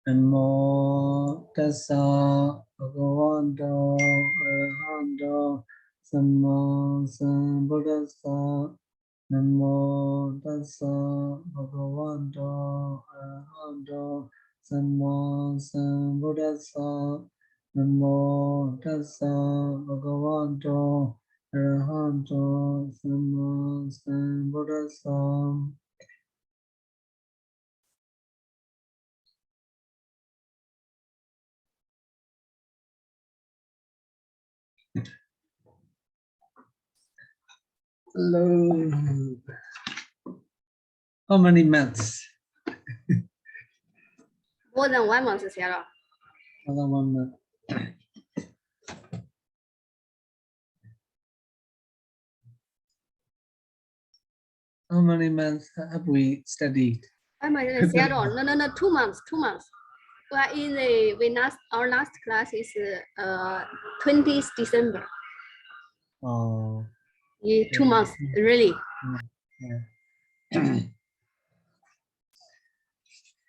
Namo tassa bhagavato arahato samma sambuddhassa. Namo tassa bhagavato arahato samma sambuddhassa. Namo tassa bhagavato arahato samma sambuddhassa. Hello. How many months? More than 1 month, Sayadaw. More than 1 month. How many months have we studied? Sayadaw, no, 2 months, 2 months. Well, our last class is 20th December. Oh. Yeah, 2 months, really. Yeah.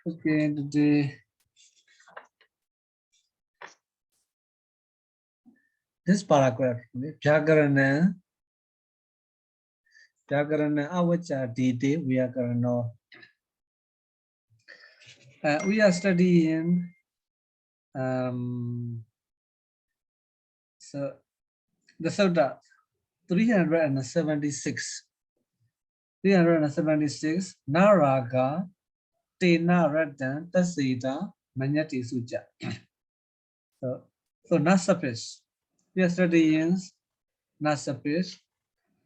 Okay, today. This paragraph, Jagarana Avacha Dite, we are studying so the Sutta 376. 376 Naraga Tena Ratan Tasita Manyati Suja. So not surface. We are studying not surface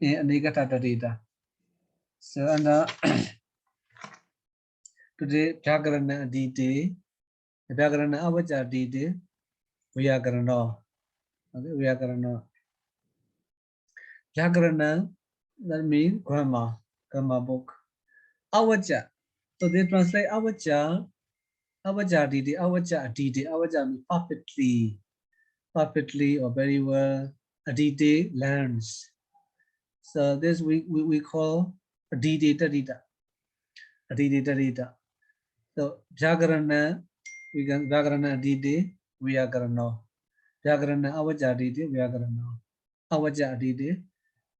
in Anigata data. So and today Jagarana Dite, Jagarana Avaja Dite, we are gonna know. Okay, we are gonna know. Jagarana, that means grammar book. Avaja. So they translate Avaja Dite, Avaja Dite, Avaja means perfectly or very well. Adite learns. So this we call Adite Tadita. Adite Tadita. So Jagarana, we can Jagarana Adite, we are gonna know. Jagarana Avaja Adite, we are gonna know. Avaja Adite.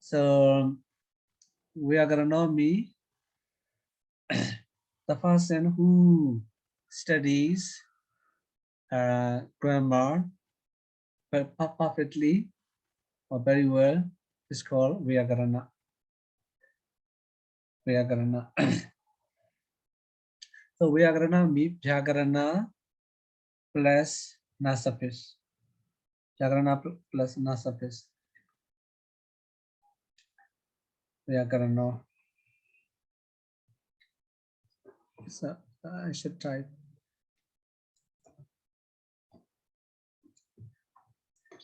So we are gonna know me, the person who studies grammar perfectly or very well is called Vyakarana. Vyakarana. So Vyakarana means Vyakarana plus Nasafis. Vyakarana plus Nasafis. Vyakarana. So I should type.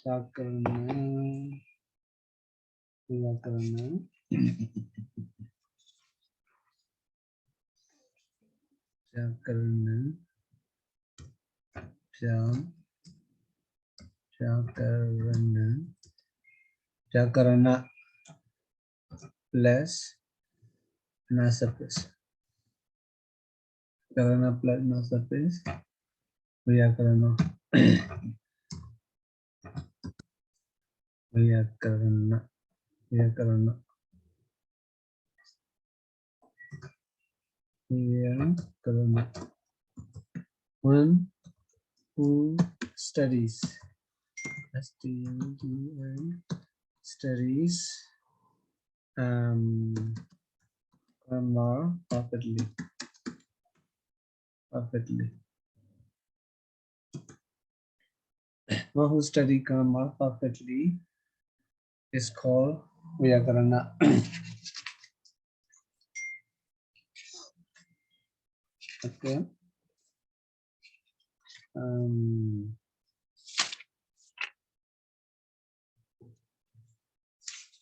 Vyakarana. Vyakarana. Vyakarana. Vyakarana plus Nasafis. Vyakarana plus Nasafis. Vyakarana. Vyakarana. Vyakarana. Vyakarana. One who studies. STUDI studies grammar perfectly. One who study grammar perfectly is called Vyakarana. Okay.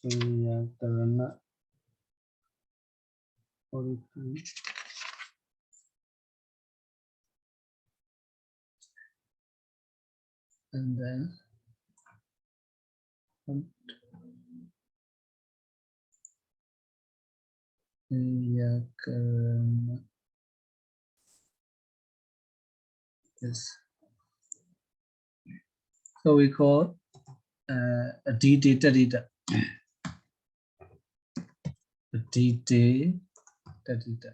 Vyakarana. And then Vyakarana. Yes. So we call a Taddhitakaṇḍa. A Taddhitakaṇḍa.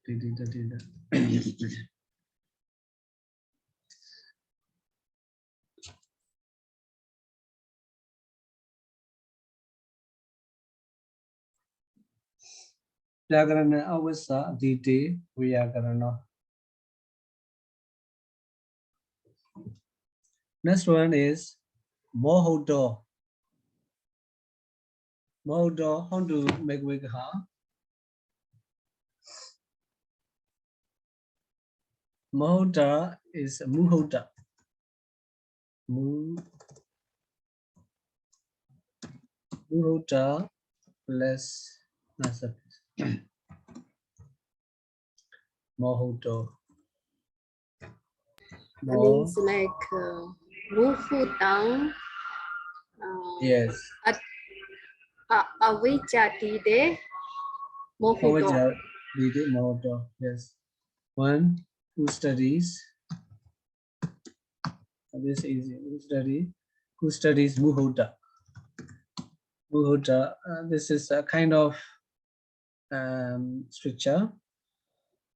Taddhitakaṇḍa. Vyakarana avasa adite vyakarana. Next one is mohodo. Mohodo, how to make vikaha? Mohoda is muhoda. Muhoda plus nasapis. Mohodo. I mean, it's like Wufu Dang. Yes. Avijjatide Mohudo. Mohodo. Yes. One who studies. This is who studies muhoda. Muhoda. This is a kind of structure.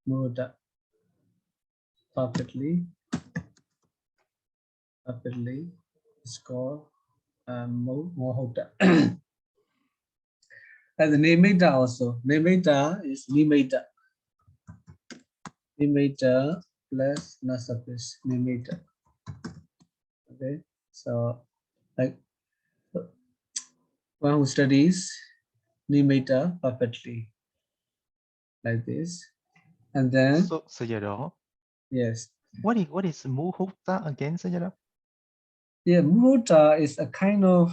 Muhoda. Perfectly. It's called mohoda. And the nimitta also. Nimitta is nimitta. Nimitta plus nasapis. Nimitta. Okay. So like one who studies nimitta perfectly. Like this. And then So Sayadaw, yes. what is muhurta again, Sayadaw? Yeah, muhurta is a kind of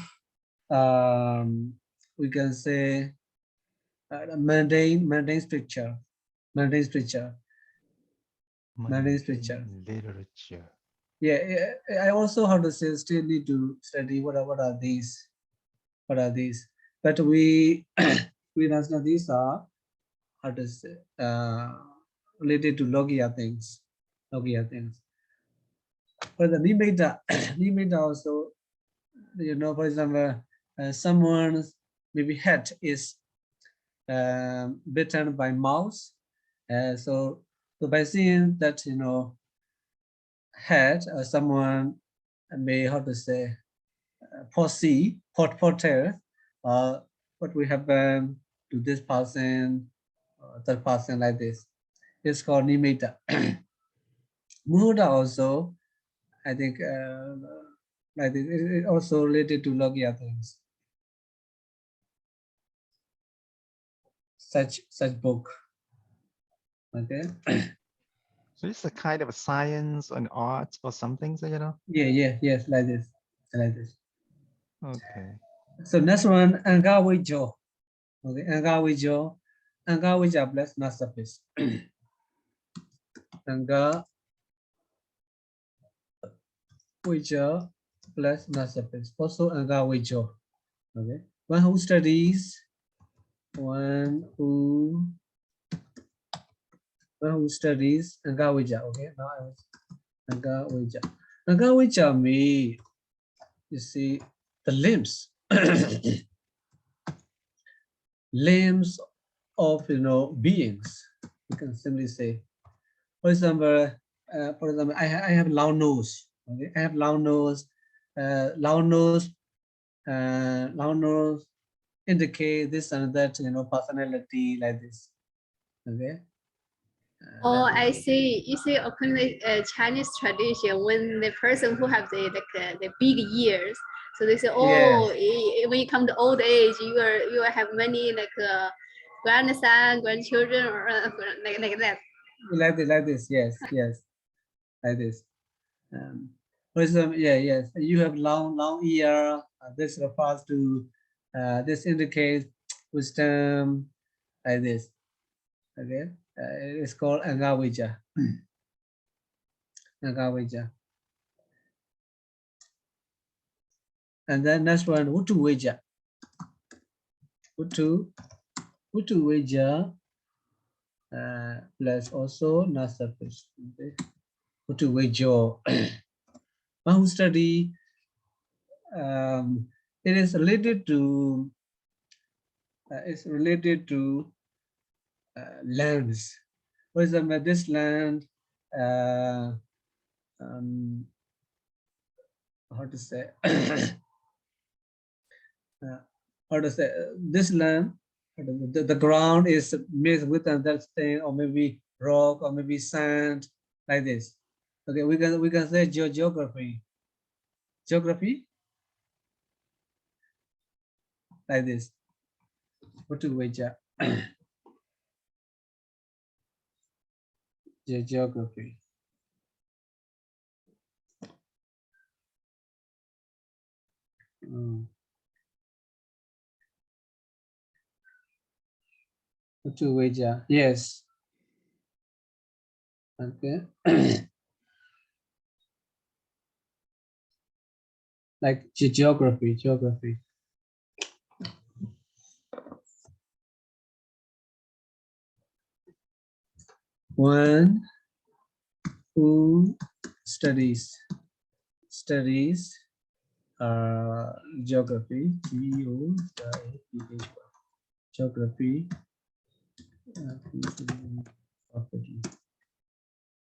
we can say mundane structure. Mundane structure. Literature. Yeah, I also how to say still need to study what are these. What are these? But we understand these are how to say related to logia things. Logia things. For the nimitta, nimitta also, you know, for example, someone's maybe head is bitten by mouse. So by seeing that, you know, head, someone may how to say foresee, portray what will happen to this person, third person like this. It's called nimitta. Muhuda also, I think, like this, it also related to logia things. Such book. Okay. So it's a kind of a science and art or something, Sayadaw? Yes, like this. Okay. So next one, Angawijo. Okay, Angawijo. Angawija plus nasapis. Angawija plus nasapis. Also Angawijo. Okay. One who studies Angawija. Okay, now I was Angawija. Angawija means, you see, the limbs. Limbs of, you know, beings. You can simply say, for example, I have long nose. Okay, I have long nose. Long nose indicate this and that, you know, personality like this. Okay. Oh, I see. You see, according to Chinese tradition, when the person who have the big ears, so they say, oh, when you come to old age, you will have many grandson, grandchildren, or like that. Like this, yes, like this. For example, yes, you have long ear. This refers to this indicates wisdom, like this. Okay, it's called Angawija. Angawija. And then next one, Utu Veja. Utu Veja plus also Nasapis. Okay. Utu Vejo. One who study, it is related to lands. For example, this land, how to say, this land, the ground is mixed with that thing, or maybe rock, or maybe sand, like this. Okay, we can say geography, like this. What to wager? Geography. What to wager? Yes. Okay. Like geography. One who studies geography, geography,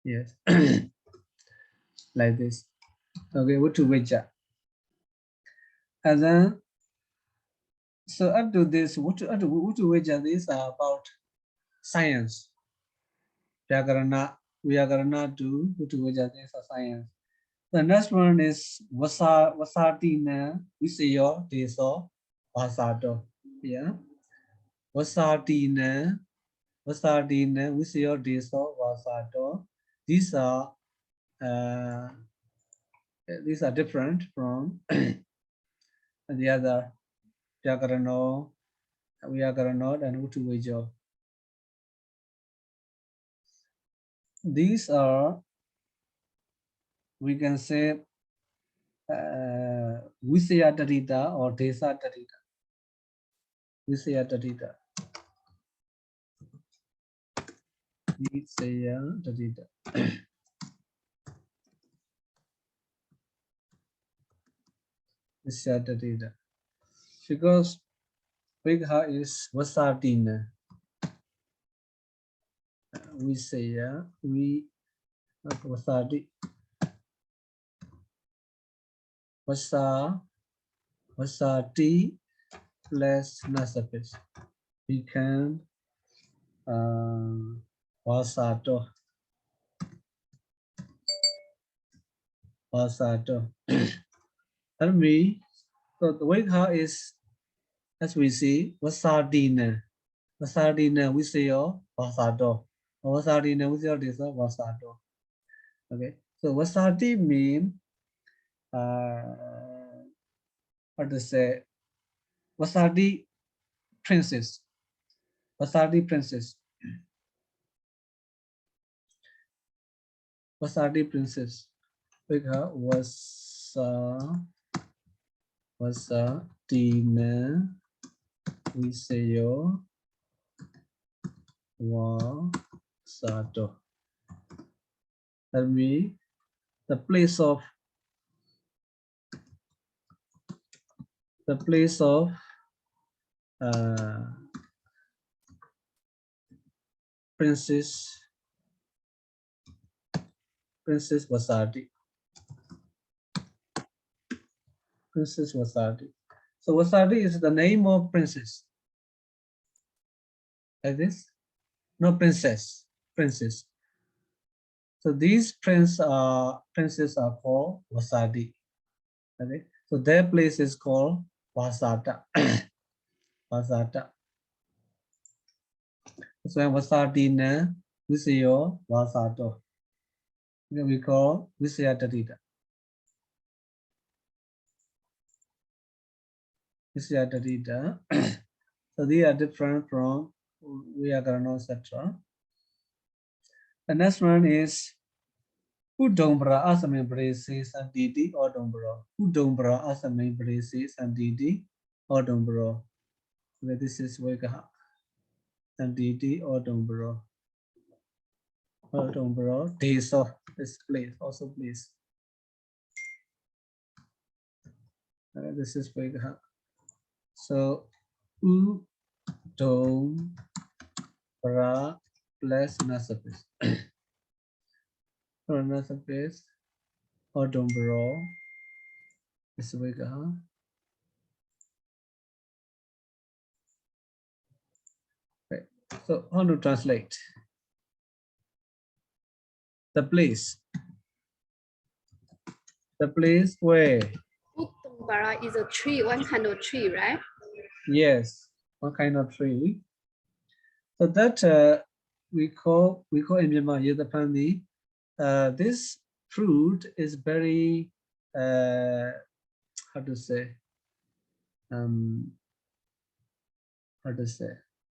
yes, like this. Okay, what to wager? And then, so up to this, what to wager? These are about science. Vyakarana to what to wager? These are science. The next one is Vasatina Visayo Deso Vasato. Yeah. Vasatina Visayo Deso Vasato. These are different from the other Vyakarano, and Utuvejo. These are, we can say, Visaya Taddhita or Desa Taddhita. Visaya Taddhita. Visaya Taddhita. Visaya Taddhita. Because Vigha is Vasatina. Visaya, Vasadi. Vasati plus Nasapis. We can Vasato. Tell me, so the Vigha is, as we see, Vasadina. Vasadina, we say Vasato. Vasadina, we say Vasato. Okay, so Vasati mean what to say? Vasadi princess. Vasadi princess. Vasadi princess. Vigha Vasadina, we say Vasato. That means the place of Princess Vasadi. Princess Vasadi. So Vasadi is the name of princess. Like this? No, princess. Princess. So these princes are called Vasadi. Okay. So their place is called Vasata. Vasata. So Vasadina, Visayo, Vasato. We call Visaya Taddhita. Visaya Taddhita. So they are different from Vyakarana, etc. The next one is Udombra asame brese sanditi odombro. Udombra asame brese sanditi odombro. This is Vikaha. Sanditi odombro. Odombro. Days of this place, also place. This is Vikaha. So Udombra plus nasapis. Nasapis odombro. This is Vikaha. Right. So how to translate? The place where, Udombara is a tree, one kind of tree, right? yes, what kind of tree? So that we call in Myanmar Yedapani. This fruit is very how to say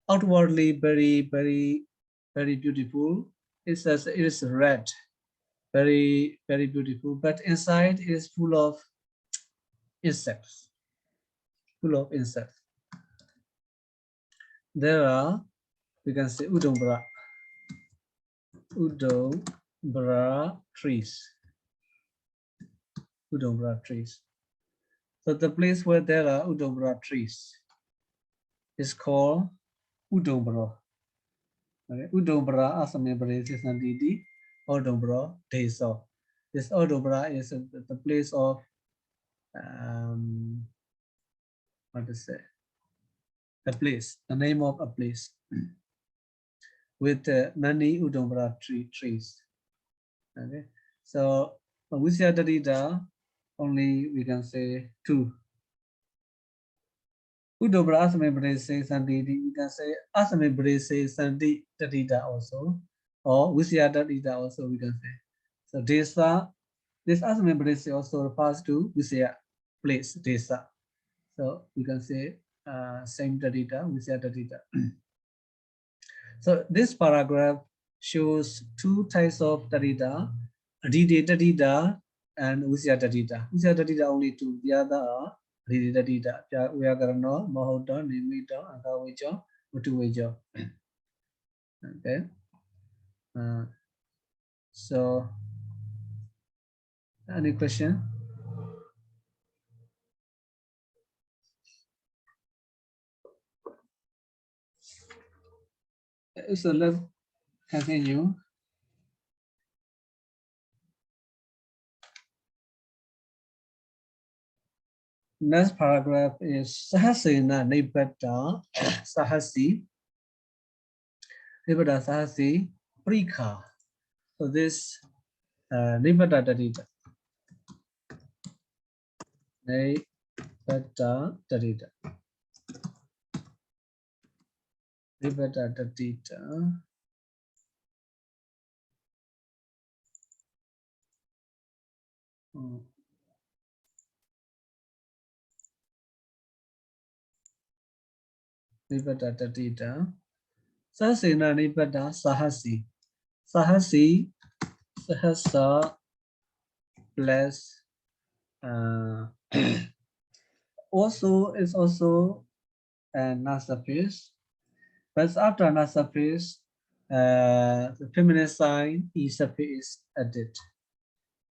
outwardly very beautiful. It is red, very beautiful, but inside it is full of insects. There are, we can say, udombra trees. Udombra trees. So the place where there are udombra trees is called udombra. Okay. Udombra asame brese sanditi odombra desa. This odombra is the place of what to say? A place, the name of a place with many udombra trees. Okay, so Visyadadita, only we can say two. Udobra Asame Brese Sanditi, we can say Asame Brese Sandi Dadita also, or Visyadadita also we can say. So Desa, this Asame Brese also refers to Visya place, Desa. So we can say same Dadita, Visyadadita. So this paragraph shows two types of Dadita, Adide Dadita and Visya Dadita. Visya Dadita only two, the other are Adide Dadita. Vyakarana, Mahoda, Nimita, Akavicha, Utuvicha. Okay. So any question? So let's continue. Next paragraph is Sahasena Nibata Sahasi. Nibata Sahasi Prika. So this Nibata Dadita. Nibata Dadita. Nibata Dadita. Nibata Dadita. Sahasena Nibata Sahasi. Sahasi Sahasa plus also is also a nasapis, but after nasapis, the feminine sign isapis is added.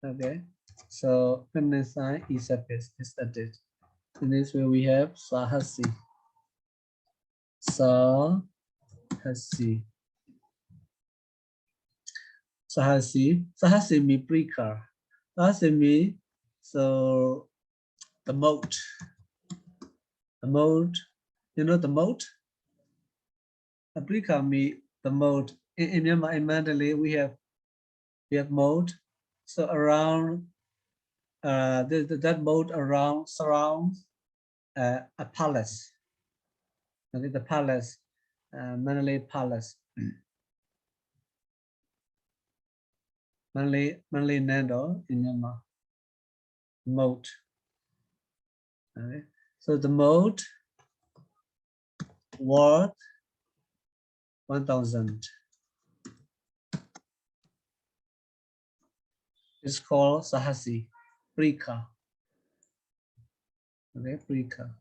Okay, so feminine sign isapis is added. In this way, we have sahasi. Sahasi. Sahasi. Sahasi means prekar. Sahasi means so the moat. The moat. You know the moat? Prekar means the moat. In Myanmar, in Mandalay, we have moat. So around that moat around surrounds a palace. Okay, the palace, Mandalay Palace. Mandalay Nando in Myanmar. Moat. Okay. So the moat worth 1,000. is called Sahasi, Prika. Okay, Prika.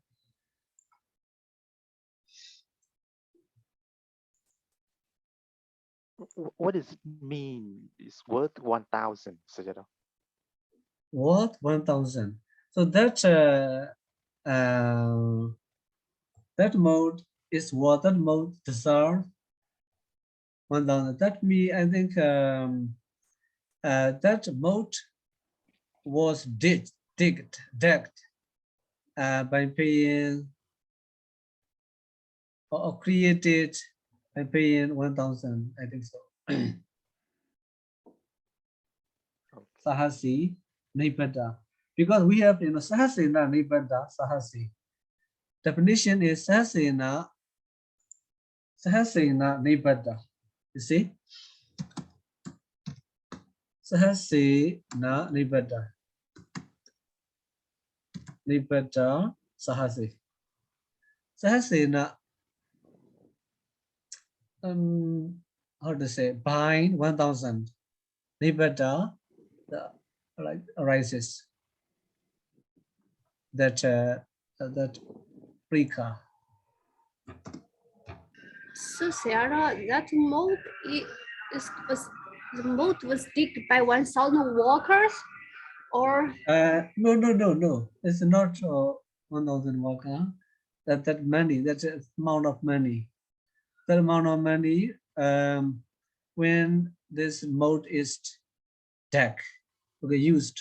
What does it mean? It's worth 1,000, Sayadaw. Worth 1,000. So that that mode is what that mode deserve 1,000. That means I think that mode was digged by paying or created by paying 1,000. I think so. Sahasi Nibbada. Because we have Sahasena Nibbada Sahasi. Definition is Sahasena Nibbada. You see? Sahasena Nibbada. Nibbada Sahasi. Sahasena how to say bind 1,000. Nibbada like arises. That Prika. So Sarah, that moat the moat was digged by 1,000 workers, or no. It's not 1,000 worker. That money. That's the amount of money. That amount of money. When this moat is used.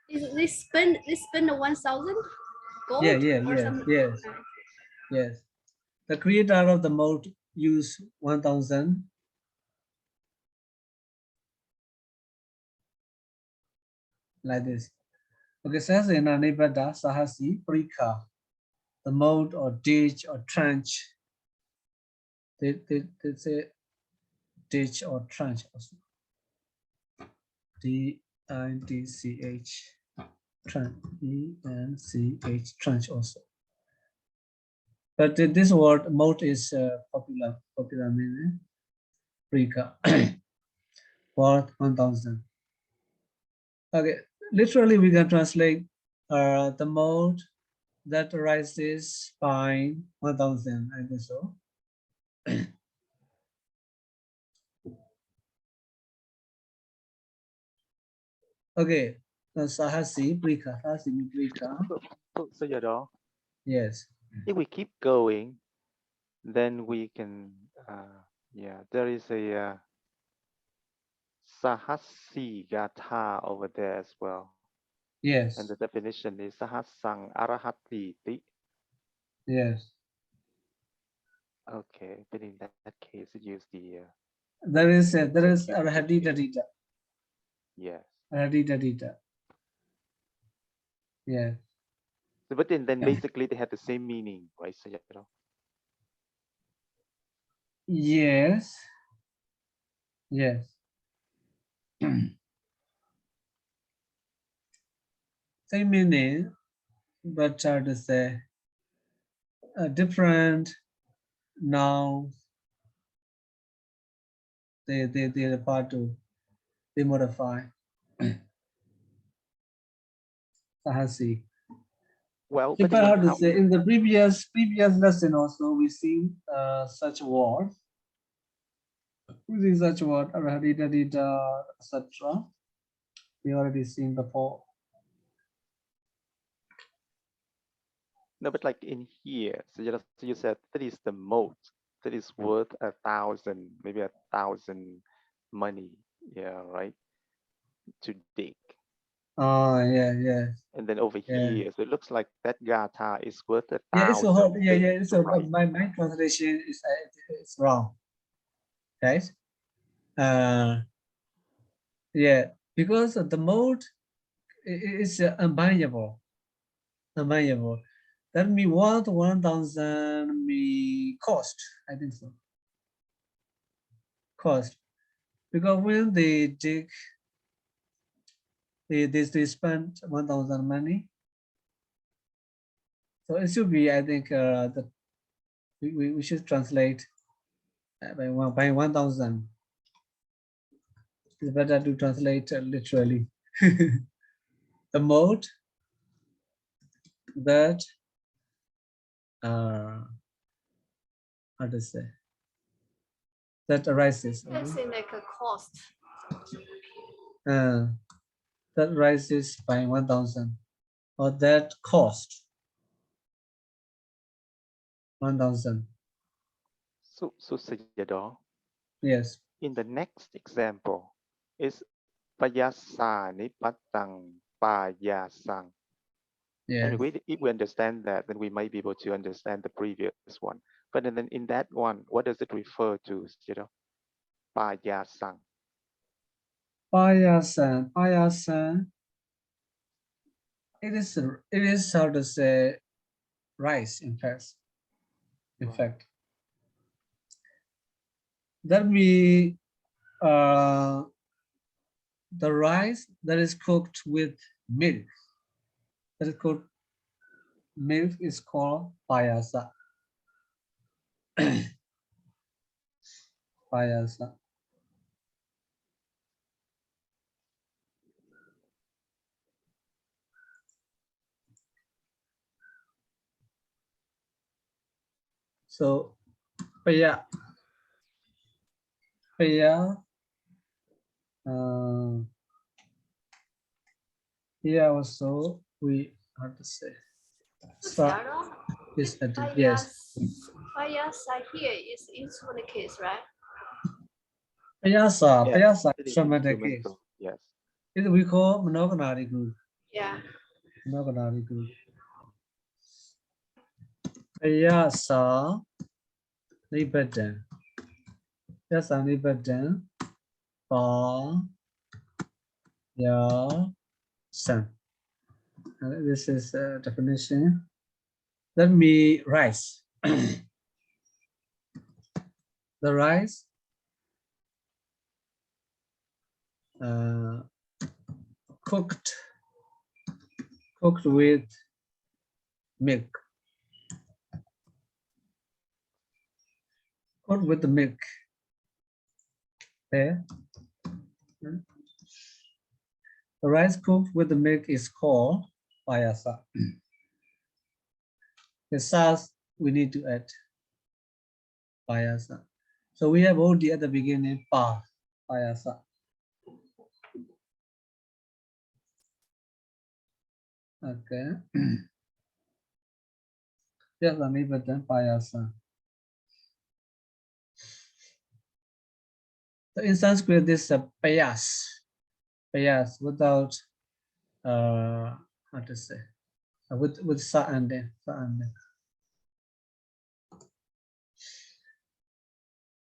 they spend 1,000 gold or something? Yes. The creator of the moat used 1,000. Like this. Okay, Sahasena Nibbada Sahasi Prika. The moat or ditch or trench. They say ditch or trench also. D-I-D-C-H. Trench. E-N-C-H. Trench also. But this word moat is popular meaning. Prika. Worth 1,000. Okay, literally we can translate the moat that rises by 1,000. I think so. Okay, Sahasi Prika. Sahasi Prika. So Sayadaw, Yes. if we keep going, then we can, there is a Sahasi Gatha over there as well. Yes. And the definition is Sahasang Arahati. Yes. Okay, but in that case, it use the. There is Arahadita. Yes. Arahadita. Yeah. So, but then basically they have the same meaning, right? So, Yes. Yes. Same meaning, but how to say different nouns. They refer to, they modify. Sahasi. well, If but I have to say, in the previous lesson also, we seen such words. We see such word, Arahadita, etc. We already seen before. No, but like in here, so you said that is the moat that is worth 1,000, maybe 1,000 money, yeah, right? To dig. Oh, yeah. And then over here, so it looks like that Gatha is worth 1,000. Yeah, it's so yeah. So my translation is it's wrong, right? Yeah, because the mode is unbindable. That means 1,000 me cost. I think so. Cost, because when they dig, they spend 1,000 money. So it should be, I think, that we should translate by 1,000. It's better to translate literally. The mode that how to say that arises. You can say like a cost. That rises by 1,000, or that cost 1,000. So Sayadaw, Yes. in the next example is Payasani Patang Payasang. Yeah. And if we understand that, then we might be able to understand the previous one. But then in that one, what does it refer to, Sayadaw? Payasang. Payasan. Payasan. It is how to say rice, in fact. In fact. That we the rice that is cooked with milk. That is cooked milk is called payasa. Payasa. So paya here also we have to say is added. Yes. Payasa here is instrument case, right? Payasa. Yeah, Payasa it is instrumental case. instrumental, yes. It we call monogonary group. Yeah. Monogonary group. Payasa Nibadan. Payasa Nibadan. Pa ya san. This is a definition. Let me rice. The rice cooked with milk. Cooked with the milk. Okay. The rice cooked with the milk is called payasa. The sauce we need to add payasa. So we have already at the beginning payasa. Okay. Yes, Nibadan payasa. So in Sanskrit, this is a payas without how to say with sa and then.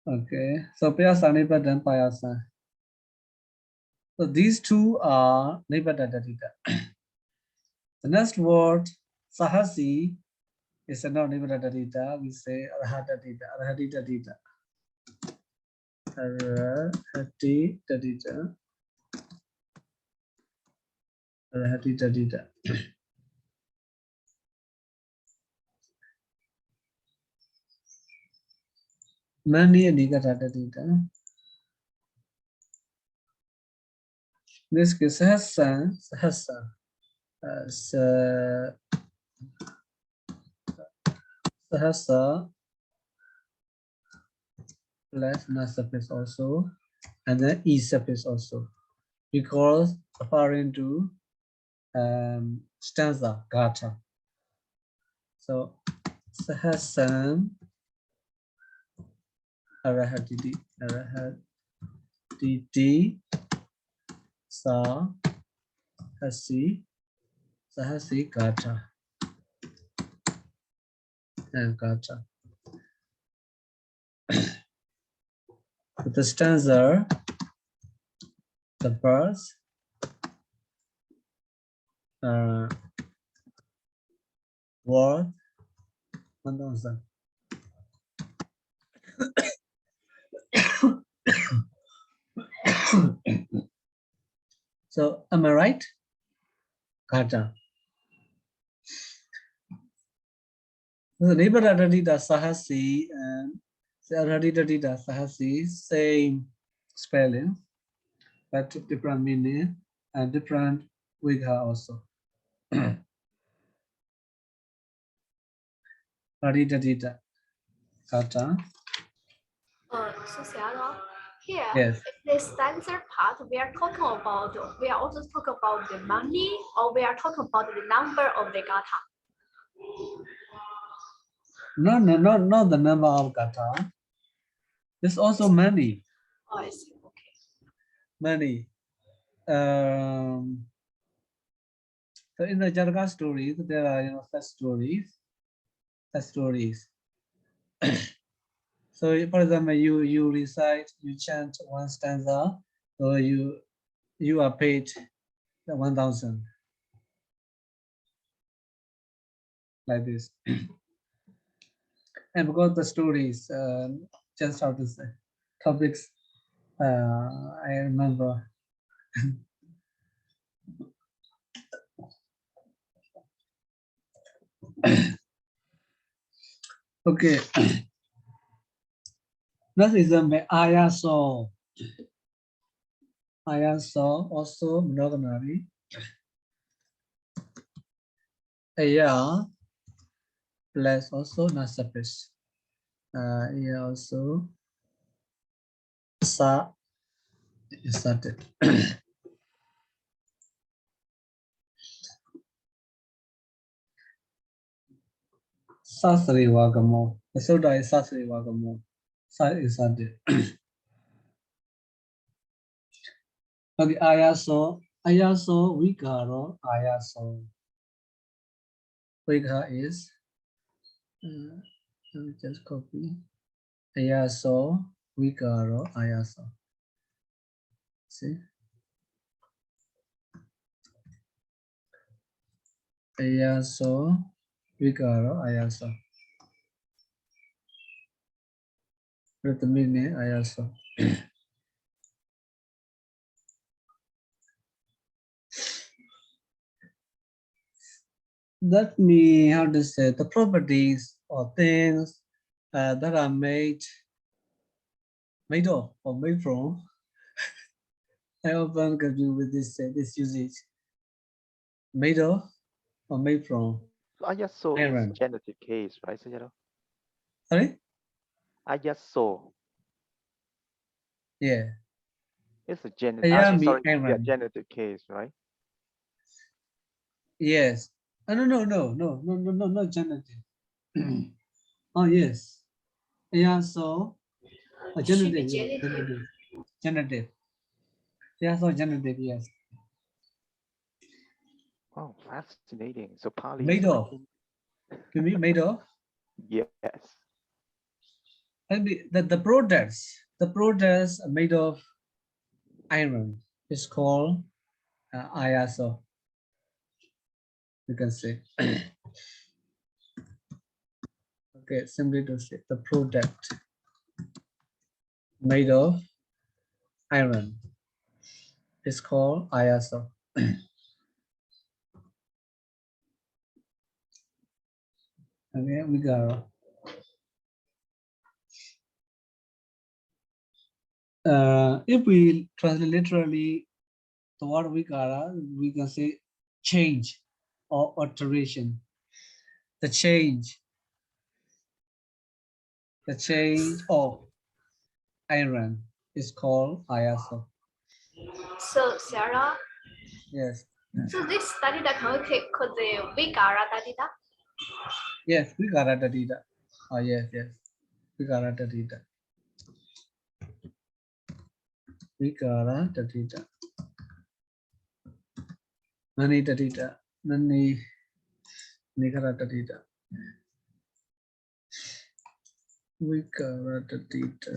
Okay, so payasa Nibadan payasa. So these two are Nibadadadita. The next word sahasi is not Nibadadadita. We say arhadadita. Arhadidadita. Arhadidadita. Arhadidadita. Mani Nigadadadita. This is Sahasa. Sahasa plus na surface also, and then e surface also, because referring to stanza gata. So Sahasam arahadidi sahasi gata and gata. With the stanza, the verse word 1,000. So am I right? Gata. The Nibaradadita Sahasi and Saradidadita Sahasi, same spelling. but different meaning and different vigha also. Taddhitaka kata. So Sayadaw, here, Yes. the stanza part, we are also talking about the money, or we are talking about the number of the gatha. No, not the number of kata. There's also many. Oh, I see. Okay. Many. So in the Jarga stories, there are such stories. So for example, you recite, you chant one stanza, so you are paid 1,000. Like this. And because the stories, just how to say, topics, I remember. Okay. That is the ayaso. Ayaso also monogamy. Aya plus also nasapis. Aya also sa is started. Sasri wagamo. The soda is sasri wagamo. Sa is started. Okay, ayaso vigaro ayaso. Vigha is let me just copy. Ayaso vigaro ayaso. See? Ayaso vigaro ayaso. What the meaning ayaso? That means how to say the properties or things that are made of or made from. I often confuse with this usage. Made of or made from. So ayaso is Iron. genitive case, right, Sayadaw? Sorry? Ayaso. Yeah. It's a genitive. Ayami Yeah, iron. genitive case, right? Yes. Oh, no, not genitive. Oh yes. Yeah, so Should be genitive, genitive. genitive. Yeah, so genitive, yes. Oh, fascinating. So Pāļi is Made of. written. You mean made of? Yes. And the products are made of iron. It's called ayaso. You can say. Okay, simply to say the product made of iron is called ayaso. Okay, we got. If we translate literally the word vikara, we can say change or alteration. The change of iron is called ayaso. So Sarah, Yes. so this study that could the Vigara Taddhita. Yes, vikara taddhita. Oh yes. Vikara taddhita. Vikara taddhita. Nani taddhita. Nani nikara taddhita. Vikara taddhita.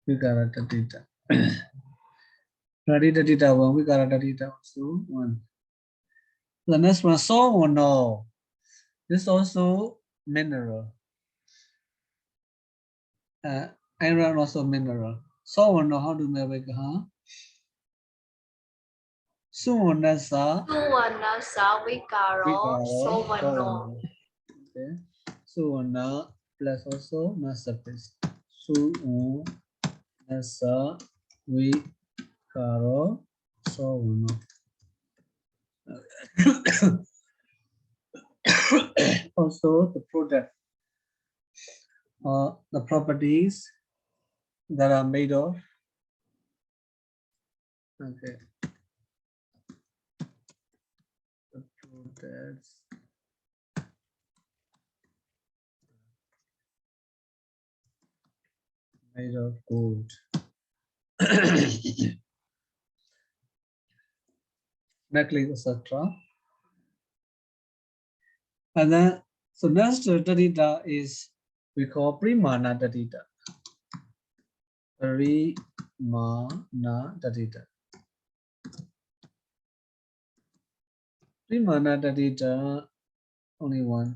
Vikara taddhita. Nani taddhita one. Vikara taddhita also one. The next one, so or no. This also mineral. Iron also mineral. So or no, how do we make Suvanasa Suvanasa Vigaro, Sovano. Okay. Suwana plus also na surface. Su nasa we karo so also the product the properties that are made of okay the products made of gold. Necklace, etc. And then, so next Taddhita is we call Primana Taddhita. Primana Taddhita. Primana Taddhita, only one.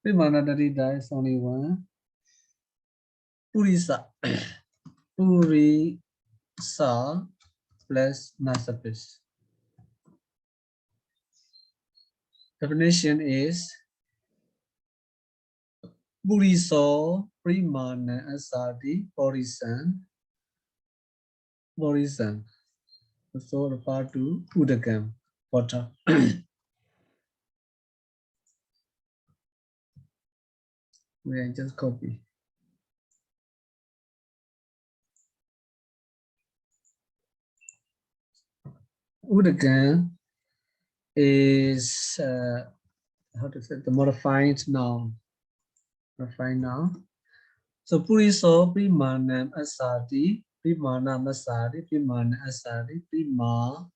Primana Taddhita is only one. Purisa. Purisa plus Nasapis. Definition is Puriso Primana Asadi Porisan. Porisan. So refer to Udagam, water. We can just copy. Udagam is how to say the modified noun. Modified noun. So Puriso Primanam Asadi, Primanam Asadi, Primana Asadi, Primanam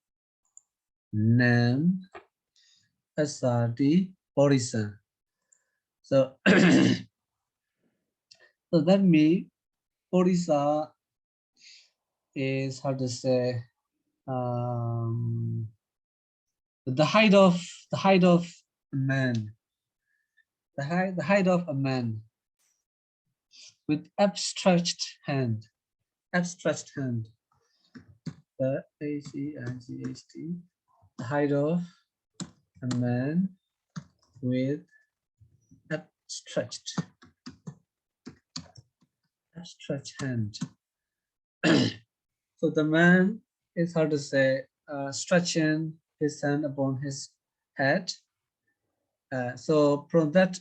Asadi Porisan. So so that means Porisa is how to say the height of a man, the height of a man with abstretched hand, the ACIGHT, the height of a man with abstretched hand. So the man is how to say stretching his hand upon his head. So from that,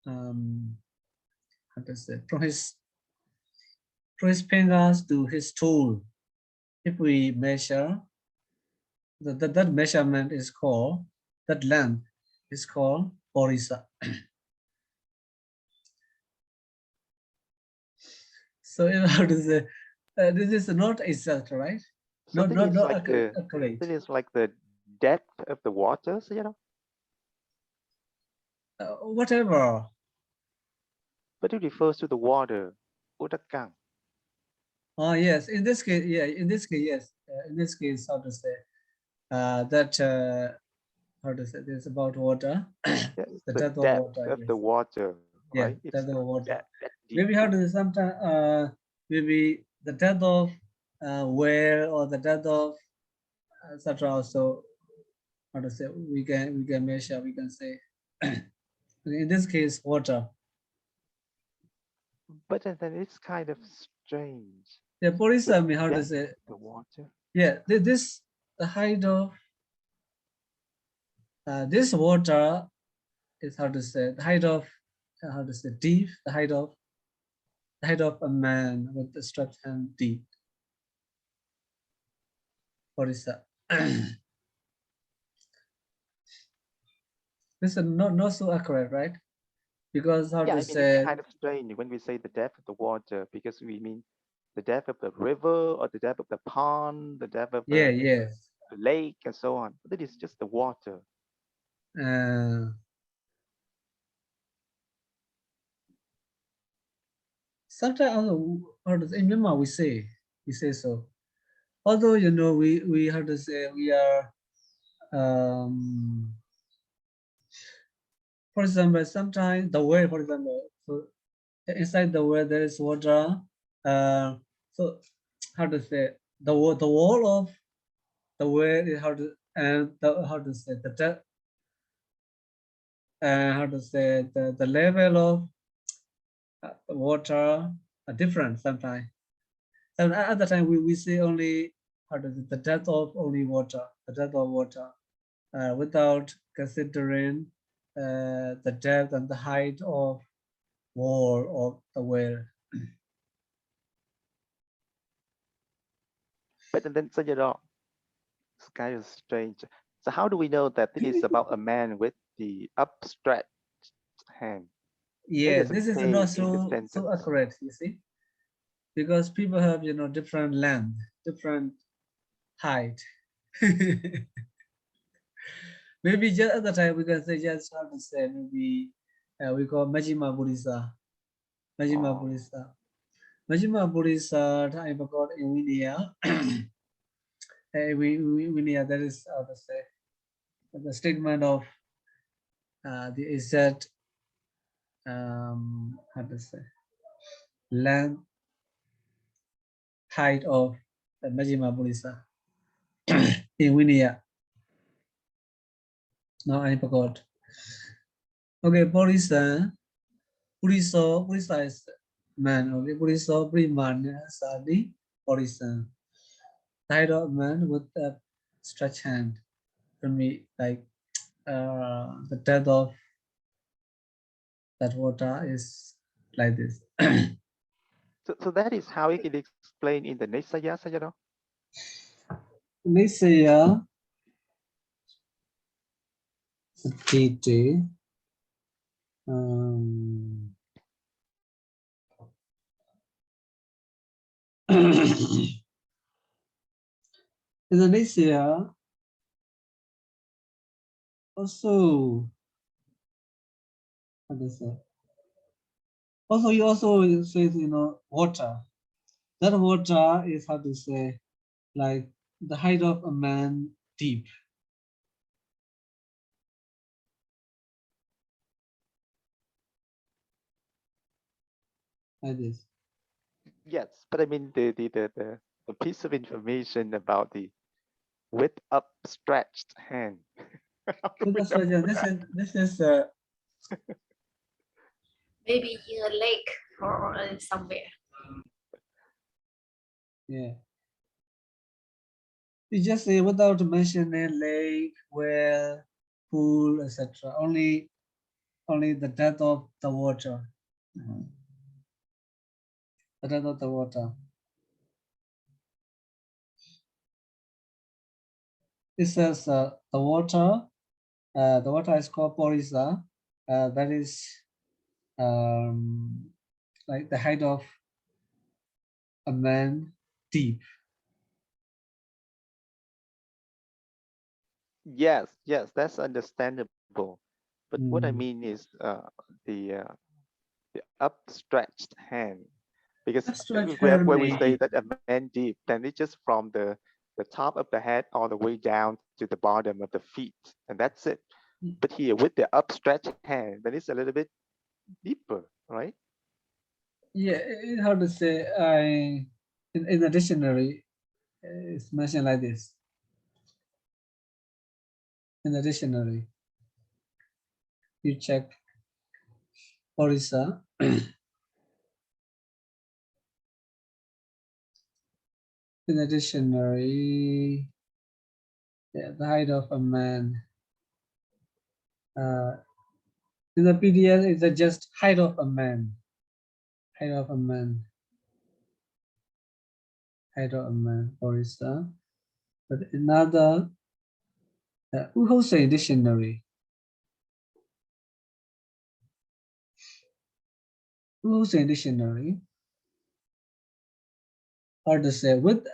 how to say, from his fingers to his toe, if we measure, that measurement is called, that length is called Porisa. So how to say, this is not exact, right? So Not accurate. It is like the depth of the water, so you know. Whatever. But it refers to the water. Udakang. Oh yes, in this case, yeah, in this case, yes. In this case, how to say that how to say this about water, Yeah, the the depth of depth water. of Yes. the water, Yeah, right? It's depth of water. that deep. Maybe how to say sometimes maybe the depth of where or the depth of etc. Also, how to say we can measure. We can say in this case water. But then it's kind of strange. Yeah, Porisa, I mean, how to Depth say of the water. yeah, this the height of this water is how to say the height of how to say deep, the height of a man with the stretched hand deep. What is that? This is not so accurate, right? Because how to say it's kind of strange when we say the depth of the water, because we mean the depth of the river or the depth of the pond, the depth of the lake and so on. But it is just the water. Sometimes in Myanmar we say so. Although you know we have to say we are for example, sometimes the well, for example, so inside the well there is water. So how to say the wall of the well is how to and the how to say the depth how to say the level of water are different sometimes. And at the time we see only how to say the depth of only water, the depth of water, without considering the depth and the height of wall of the well. But then Sayadaw, it's kind of strange. So how do we know that it is about a man with the upstretched hand? It Yeah, doesn't this is say not in the so sentence. accurate, you see, because people have different length, different height. Maybe just at the time we can say just how to say maybe we call Majjhima Buddhisa. Majjhima Oh, Buddhisa. Majjhima Buddhisa I forgot in India. India, that is how to say the statement of the exact how to say length height of the Majjhima Buddhisa in India. Now I forgot. Okay, Buddhisa. Buddhisa is man. Okay, Buddhisa Brahman Sadi Buddhisa. Height of man with a stretched hand. For me, like the depth of that water is like this. so that is how it is explained in the Nisaya, Sayadaw? Nisaya Titi. Indonesia also, how to say? Also, you also say water. That water is how to say, like the height of a man deep. Like this. Yes, but I mean the piece of information about the with upstretched hand. How do So we that's know why yeah, that? this is Maybe in a lake or somewhere. yeah. You just say without mentioning lake, well, pool, etc. Only the depth of the water. The depth of the water. It says the water is called Porisa. That is like the height of a man deep. Yes, that's understandable. But what I Mm. mean is the uh, the upstretched hand, because Abstract where hand we say may, that a man deep, then it's just from the top of the head all the way down to the bottom of the feet, and that's it. But here with the upstretched hand, then it's a little bit deeper, right? yeah, how to say, in the dictionary, it's mentioned like this. In the dictionary, you check Orissa. In the dictionary, yeah, the height of a man. In the PDF, it's just height of a man. Height of a man. Height of a man, Orissa. But another, who say dictionary? Who say dictionary? Or to say with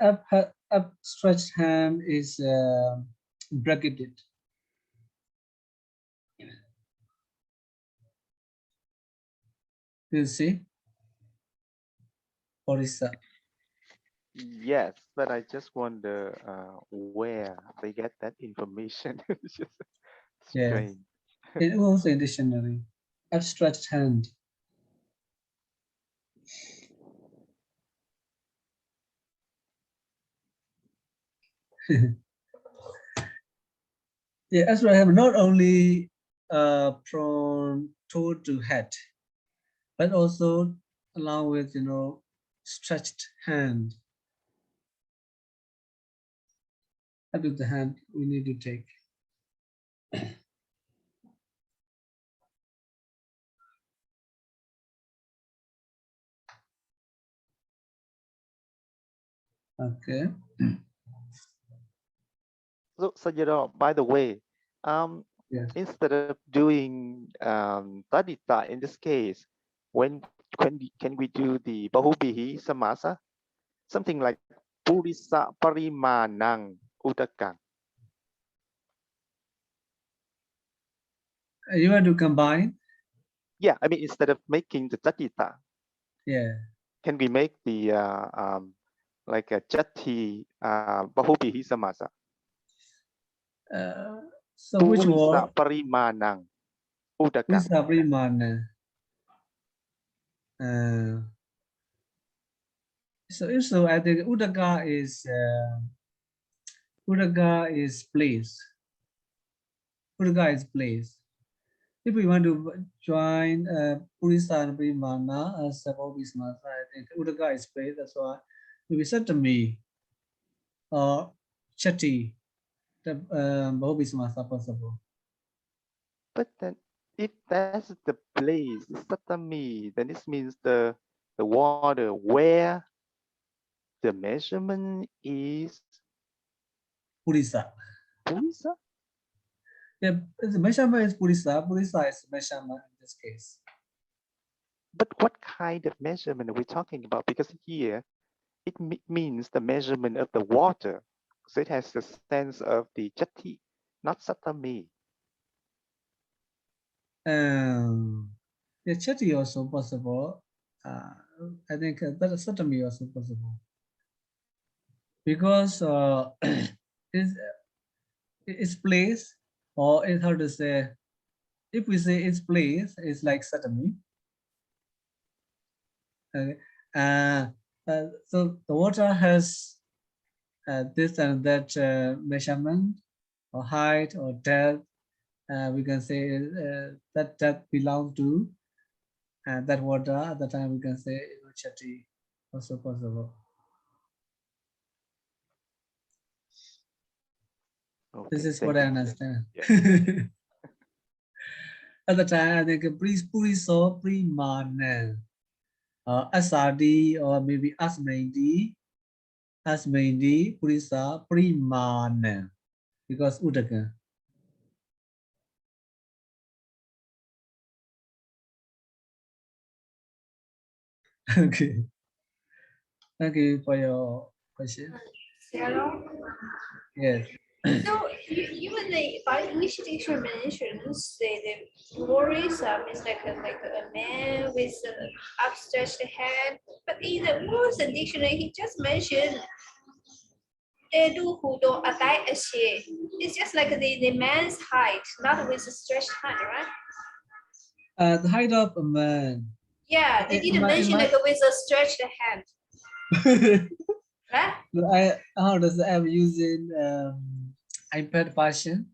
upstretched hand is bracketed. You see, Orissa. Yes, but I just wonder where they get that information. It's just Yes, strange. it was a dictionary. Upstretched hand. Yeah, as I have not only from toe to head, but also along with stretched hand. Up with the hand we need to take. Okay. So Sayadaw, by the way, Yeah. instead of doing Taddhita in this case, when can we do the Bahubihi Samasa? Something like Purisa Parimanang Udakang. You want to combine? Yeah, I mean, instead of making the Taddhita, Yeah. can we make the like a Jati Bahubihi Samasa? So which Purisa word? Parimanang Udakang. Purisa so I think Udaka is place. Udaka is place. If we want to join Purisa and Primana as a Bobismasa, I think Udaka is place. That's why maybe Satami or Chati, the Bobismasa possible. But then if that's the place, the Satami, then this means the water where the measurement is Purisa. Purisa? Yeah, the measurement is Purisa. Purisa is measurement in this case. But what kind of measurement are we talking about? Because here it means the measurement of the water. So it has the sense of the Jati, not Satami. The Chati also possible. I think that is certainly also possible because its place, or it's how to say, if we say its place, it's like certainly. Okay. So the water has this and that measurement or height or depth. We can say that belong to that water. At the time we can say Chati also possible. Okay, This is what I understand. Yeah. At the time, I think Puriso Primana, Asadi, or maybe Asmedi, Purisa Primana, because Udaka. Okay. Thank you for your question. Hello. Yes. So even the by English dictionary mentions the worrisome is like a man with an upstretched hand, but in the Wilson dictionary he just mentioned they do who don't attack a shit. It's just like the man's height, not with a stretched hand, right? The height of a man. Yeah, they didn't mention like with a stretched hand. Right? How does I'm using iPad version?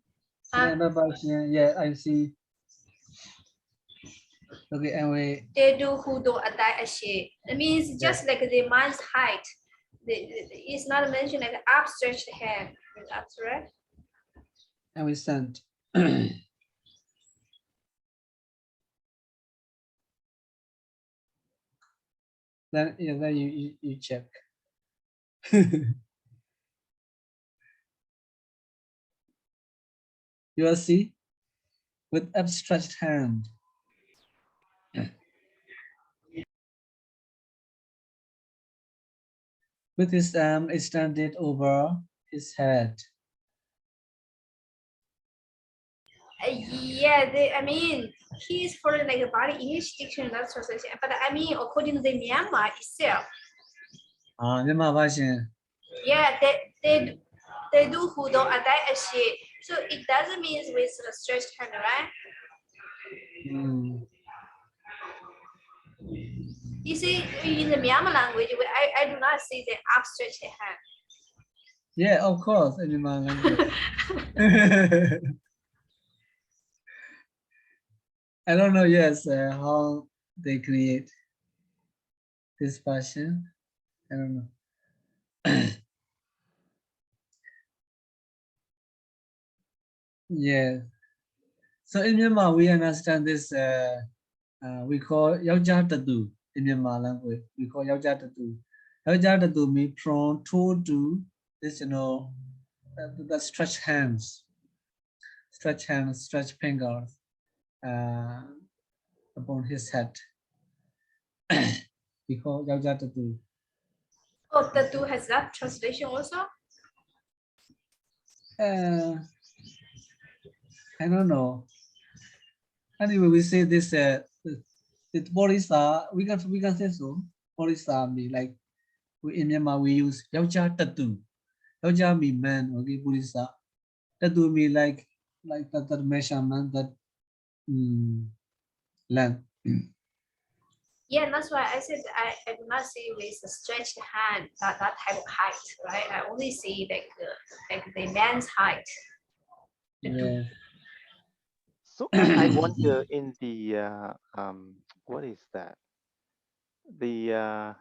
Yeah, I see. Okay, anyway. They do who don't attack a shit. It means just like the man's height. It's not mentioned like an upstretched hand. That's right. And we sent. Then you check. You will see with upstretched hand. With his arm extended over his head. Yeah, I mean, he's for like a body English dictionary, that's translation. But I mean, according to the Myanmar itself. Myanmar version. Yeah, they do who don't attack a shit. So it doesn't mean with the stretched hand, right? You see, in the Myanmar language, I do not see the upstretched hand. Yeah, of course, in my language. I don't know, yes, how they create this passion. I don't know. Yeah. So in Myanmar, we understand this, we call Yaoja Tatu in Myanmar language. We call Yaoja Tatu. Yaoja Tatu means from toe to this, the stretch hands, stretch fingers uh, upon his head. We call Yaoja Tatu. Oh, tattoo has that translation also? I don't know. Anyway, we say this. It Borisa. We can say so. Borisa mean like we in Myanmar we use Yaoja Tatu. Yaoja mean man. Okay, Borisa. Tatu mean like that measurement that length. Yeah, that's why I said I do not see with a stretched hand that type of height, right? I only see like the man's height. Yeah. So I wonder in the what is that? The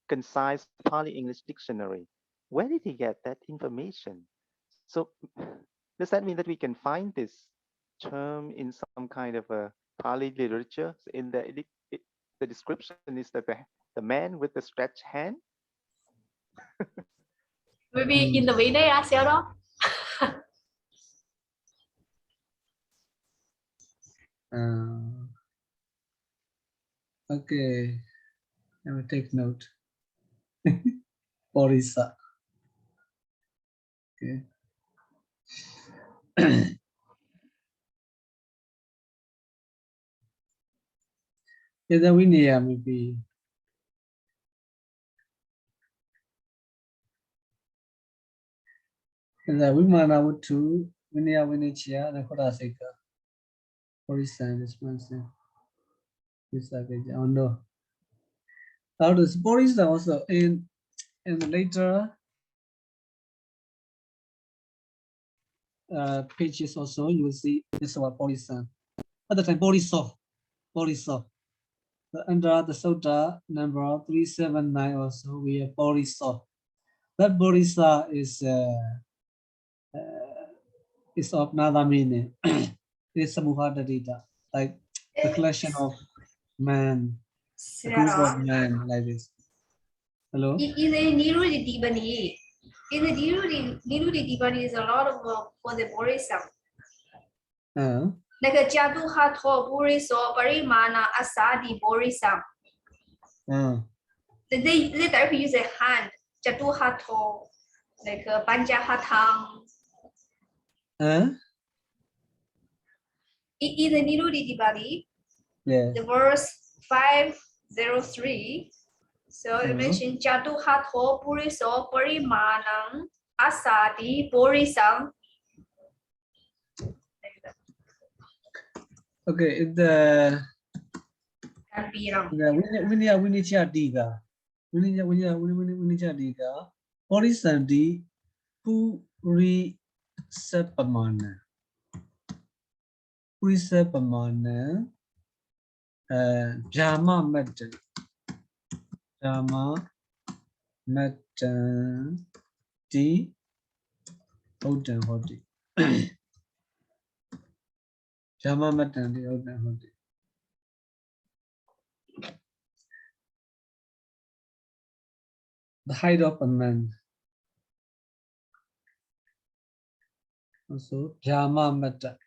concise Pali English dictionary. Where did he get that information? So does that mean that we can find this term in some kind of a Pali literature? So in the description is that the man with the stretched hand. Maybe in the Vinaya, Sayadaw? Okay. I will take note. Borisa. Okay. Yeah, the Vinaya maybe. The Vimana would too. Vinaya Vinichia and Kodasika. Borisa this one. Oh no. Now the Borisa also in later pages also you will see this about Borisa. At the time Borisov. Borisov. Under the Sutta number 379 also we have Borisov. That Borisa is of another meaning. It is Samuhadadita, like the collection of man, a group of men like this. Hello? In the Nirudi Dibani, is a lot of for the Borisam. Like a Jadu Hato Boriso, Parimana, Asadi Borisam. They directly use a hand, Jadu Hato, like a Banja Hatang. In the Nirudi Dibani, the verse 503. So it mentioned Jadu Hato Boriso, Parimanang, Asadi Borisam. Okay, the Vinicha Diga. Vinicha Diga. Horizonti Puri Sapamana. Puri Sapamana. Jama Metal. Jama Metal. Di Oden Hodi. Jama Metal Di Oden Hodi. The height of a man. Also, Jama Metta.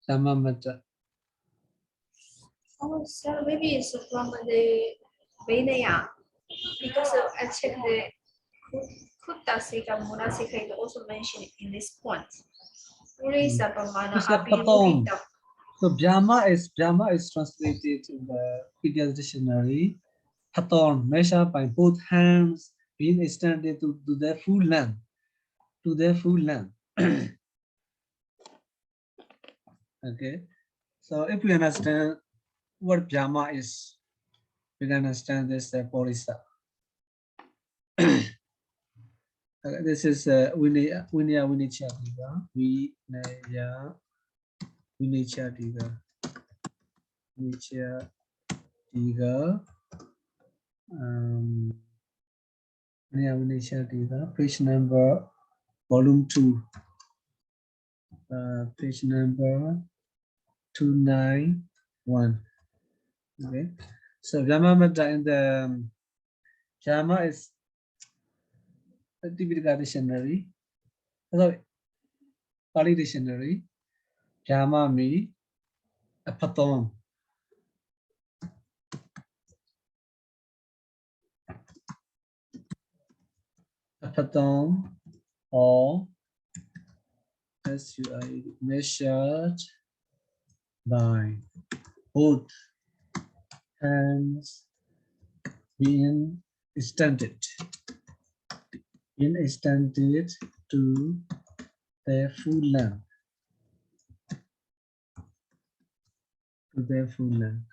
Jama Metta. Oh, so maybe it's from the Vinaya, because I checked the Kuttasika, Munasika also mentioned in this point. So Jama is translated in the Wikipedia dictionary. Hathorn, measured by both hands, being extended to their full length. To their full length. Okay. So if we understand what Jama is, we can understand this Pāḷi. This is Vinaya Vinichadiga. Vinaya Vinichadiga. Vinichadiga. Vinaya Vinichadiga. Page number, volume 2. Page number 291. Okay. So Vyamamata in the Vyama is a Tipitaka dictionary. Although Pāḷi dictionary, Vyama means a pattern. A pattern or SUI measured by both hands being extended to their full length.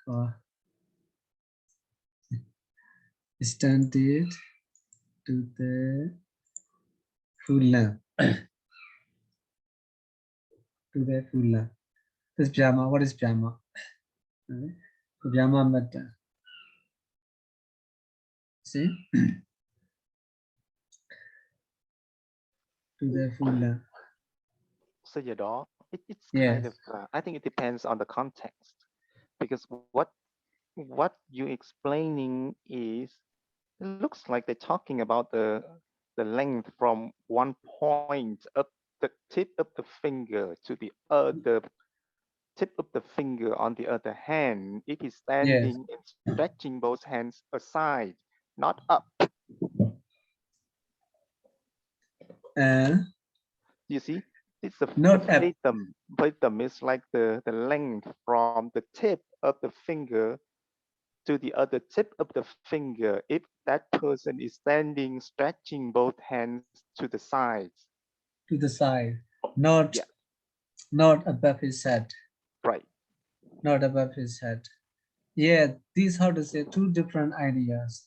Or extended to the full length. To their full length. This Vyama, what is Vyama? Vyama metta. See? To their full length. Sayadaw, it's Yes. kind of, I think it depends on the context, because what you're explaining is, it looks like they're talking about the length from one point up the tip of the finger to the other tip of the finger on the other hand. It is standing and stretching both hands aside, not up. You see, it's the Platham is like the length from the tip of the finger to the other tip of the finger. If that person is standing, stretching both hands to the sides. To the side, not above his head. Right. Not above his head. Yeah, these, how to say, two different ideas.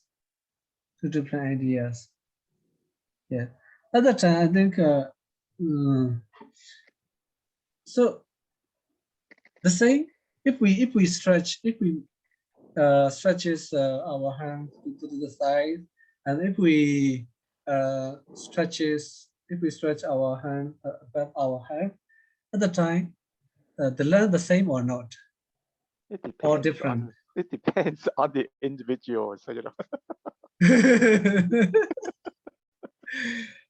Yeah. At that time, I think, so the same, if we stretch stretches our hands to the side, and if we stretch our hand above our head, at the time, the length the same or not? It depends or different? It depends on the individual. So,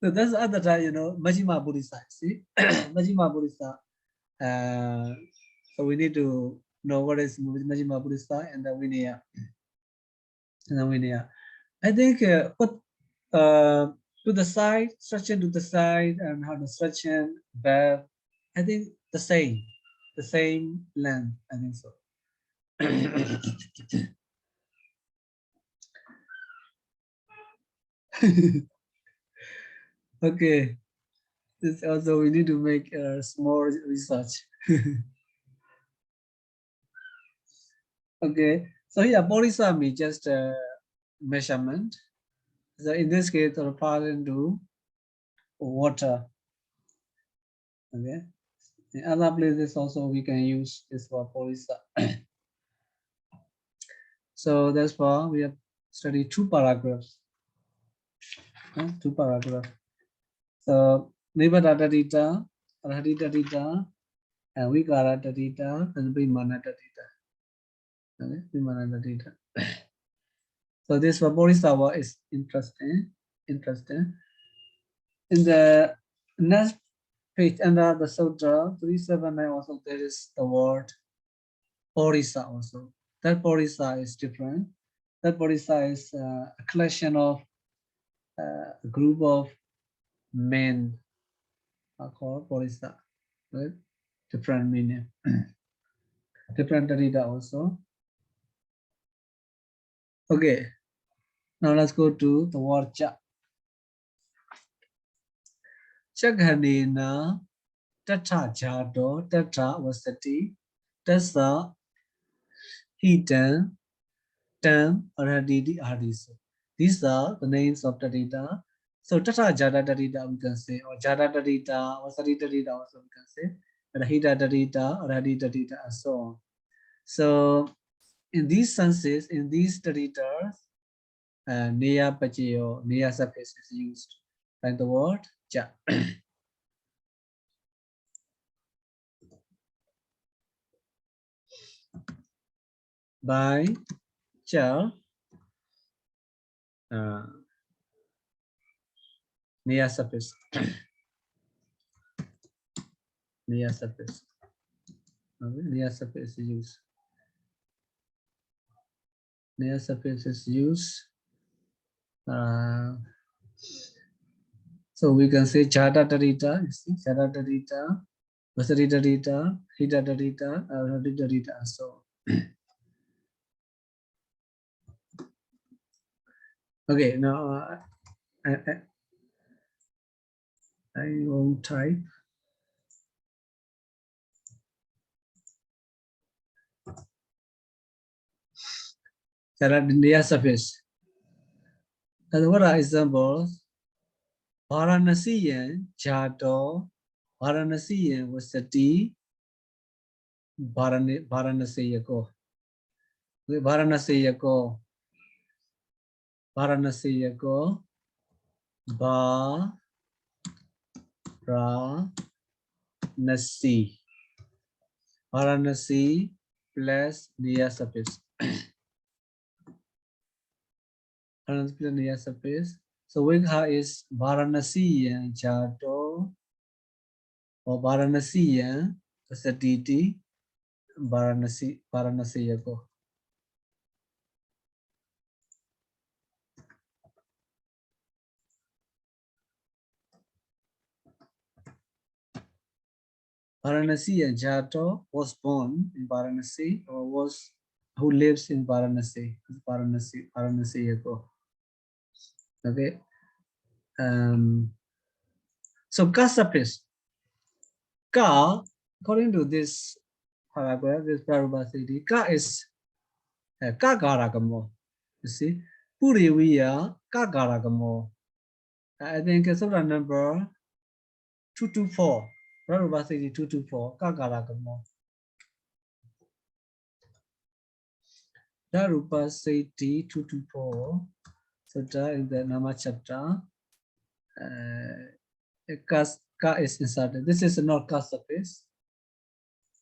So that's at the time, Majjhima Buddhista. See, Majjhima Buddhista. So we need to know what is Majjhima Buddhista and the Vinaya. I think put to the side, stretching to the side, and how to stretch in back. I think the same length. I think so. Okay, this also we need to make small research. Okay, so here Pāḷi means just measurement. So in this case, fall into water. Okay, in other places also we can use this for Pāḷi. So that's why we have studied two paragraphs. So Nibada Taddhita, Arhati Taddhita, and Vikara Taddhita, and Vimana Taddhita. Okay, Vimana Taddhita. So this Pāḷi is interesting. In the next page under the Sutra 379 also there is the word Pāḷi also. That Pāḷi is different. That Pāḷi is a collection of a group of men are called Pāḷi, right? Different meaning. Different Taddhita also. Okay, now let's go to the word Cha. Chaghanena Tata Jado Tata Vasati Tassa Hitan Tam, Aradidi, Adiso. These are the names of Taddhita. So Tata Jada Taddhita we can say, or Jada Taddhita, or Sari Taddhita also we can say, Rahita Taddhita, Radhi Taddhita, and so on. So in these senses, in these Taddhitas, Neya Pachayo, Neya suffix is used. Like the word Ja. By Cha, Neya suffix. Neya suffix. Neya suffix is used. Neya suffix is used. So we can say Jada Taddhita, you see, Jada Taddhita, Vasari Taddhita, Hita Taddhita, Radhi Taddhita, and so on. Okay, now I won't type. Neya suffix. And what are examples? Varanasi, Jado, Varanasi, Vasati, Varanasi Yako. Varanasi Yako. Varanasi Yako. Varanasi. Varanasi plus Neya suffix. Varanasi plus Neya suffix. So Wigha is Varanasi Jado or Varanasi Vasatiti Varanasi Yako. Varanasi Jato was born in Varanasi or was who lives in Varanasi. Varanasi Yako. Okay. So Ka suffix. Ka, according to this paragraph, this Padarūpasiddhi, Ka is Ka Garagamo. You see, Puriviya Ka Garagamo. I think it's a number 224. Padarūpasiddhi 224. Ka Garagamo. Padarūpasiddhi 224. So that in the Nama chapter, Ka is inserted. This is not Ka suffix.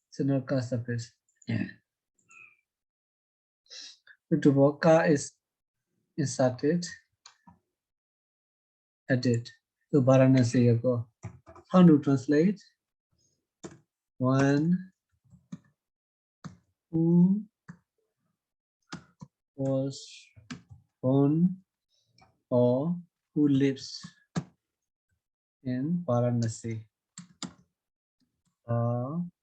It's not Ka suffix. Yeah. 224. Ka is inserted. Added. So Varanasi Yako. How to translate? One who was born or who lives in Varanasi. Varanasi.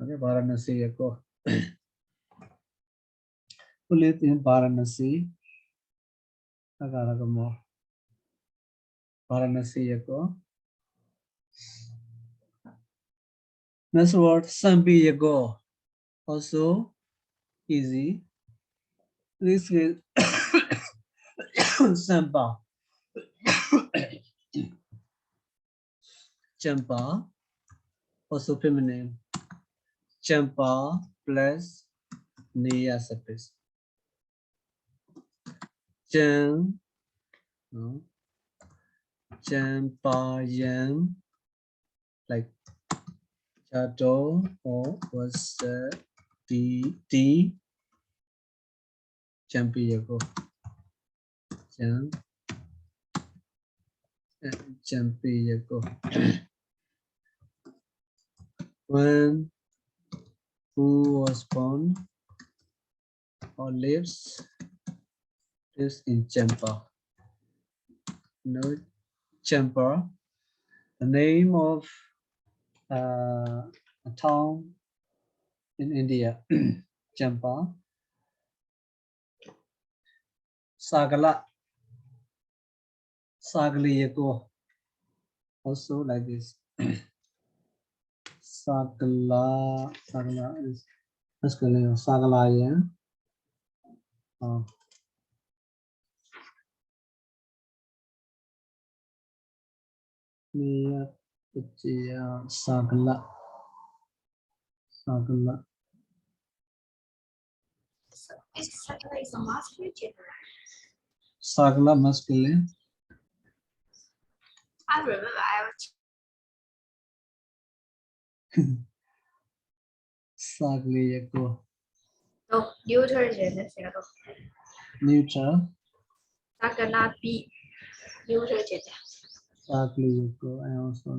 Okay, Varanasi Yako. Who lives in Varanasi? Agaragamo. Varanasi Yako. Next word, Sambi Yako. Also easy. This is Samba. Champa, also feminine. Champa plus Neya suffix. Champayan, like Chato or was D Champiyago. Champiyago. When who was born or lives in Champa. No, Champa, the name of a town in India. Champa. Sagala. Sagaliyako. Also like this. Sagala is masculine Sagalayan. Niya Pichya Sagala. Sagala. So is Sagala is a masculine gender? Sagala masculine. I remember I was Sagliyako. no neuter gender. Neutral. Sagala B neuter gender. Sagliyako. I also.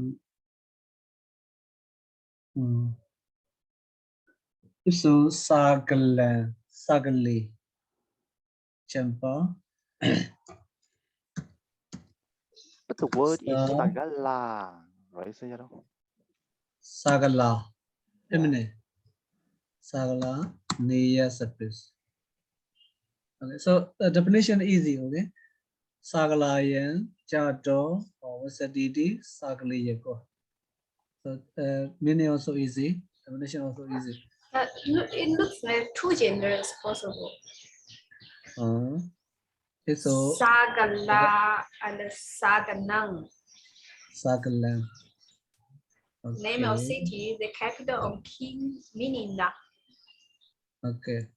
So Sagala. Sagali. Champa. But the word is Sa- sagala, right, Sayadaw? Sagala. Yeah. Feminine. Sagala. Neya surface. Okay, so the definition easy, okay? Sagalayan, Jato, or Vasadidi, Sagaliyako. So meaning also easy, definition also easy. It looks like two genders possible. So Sagala and Saganang. Sagalan. Name of Okay. city, the capital of King Mininda. Okay.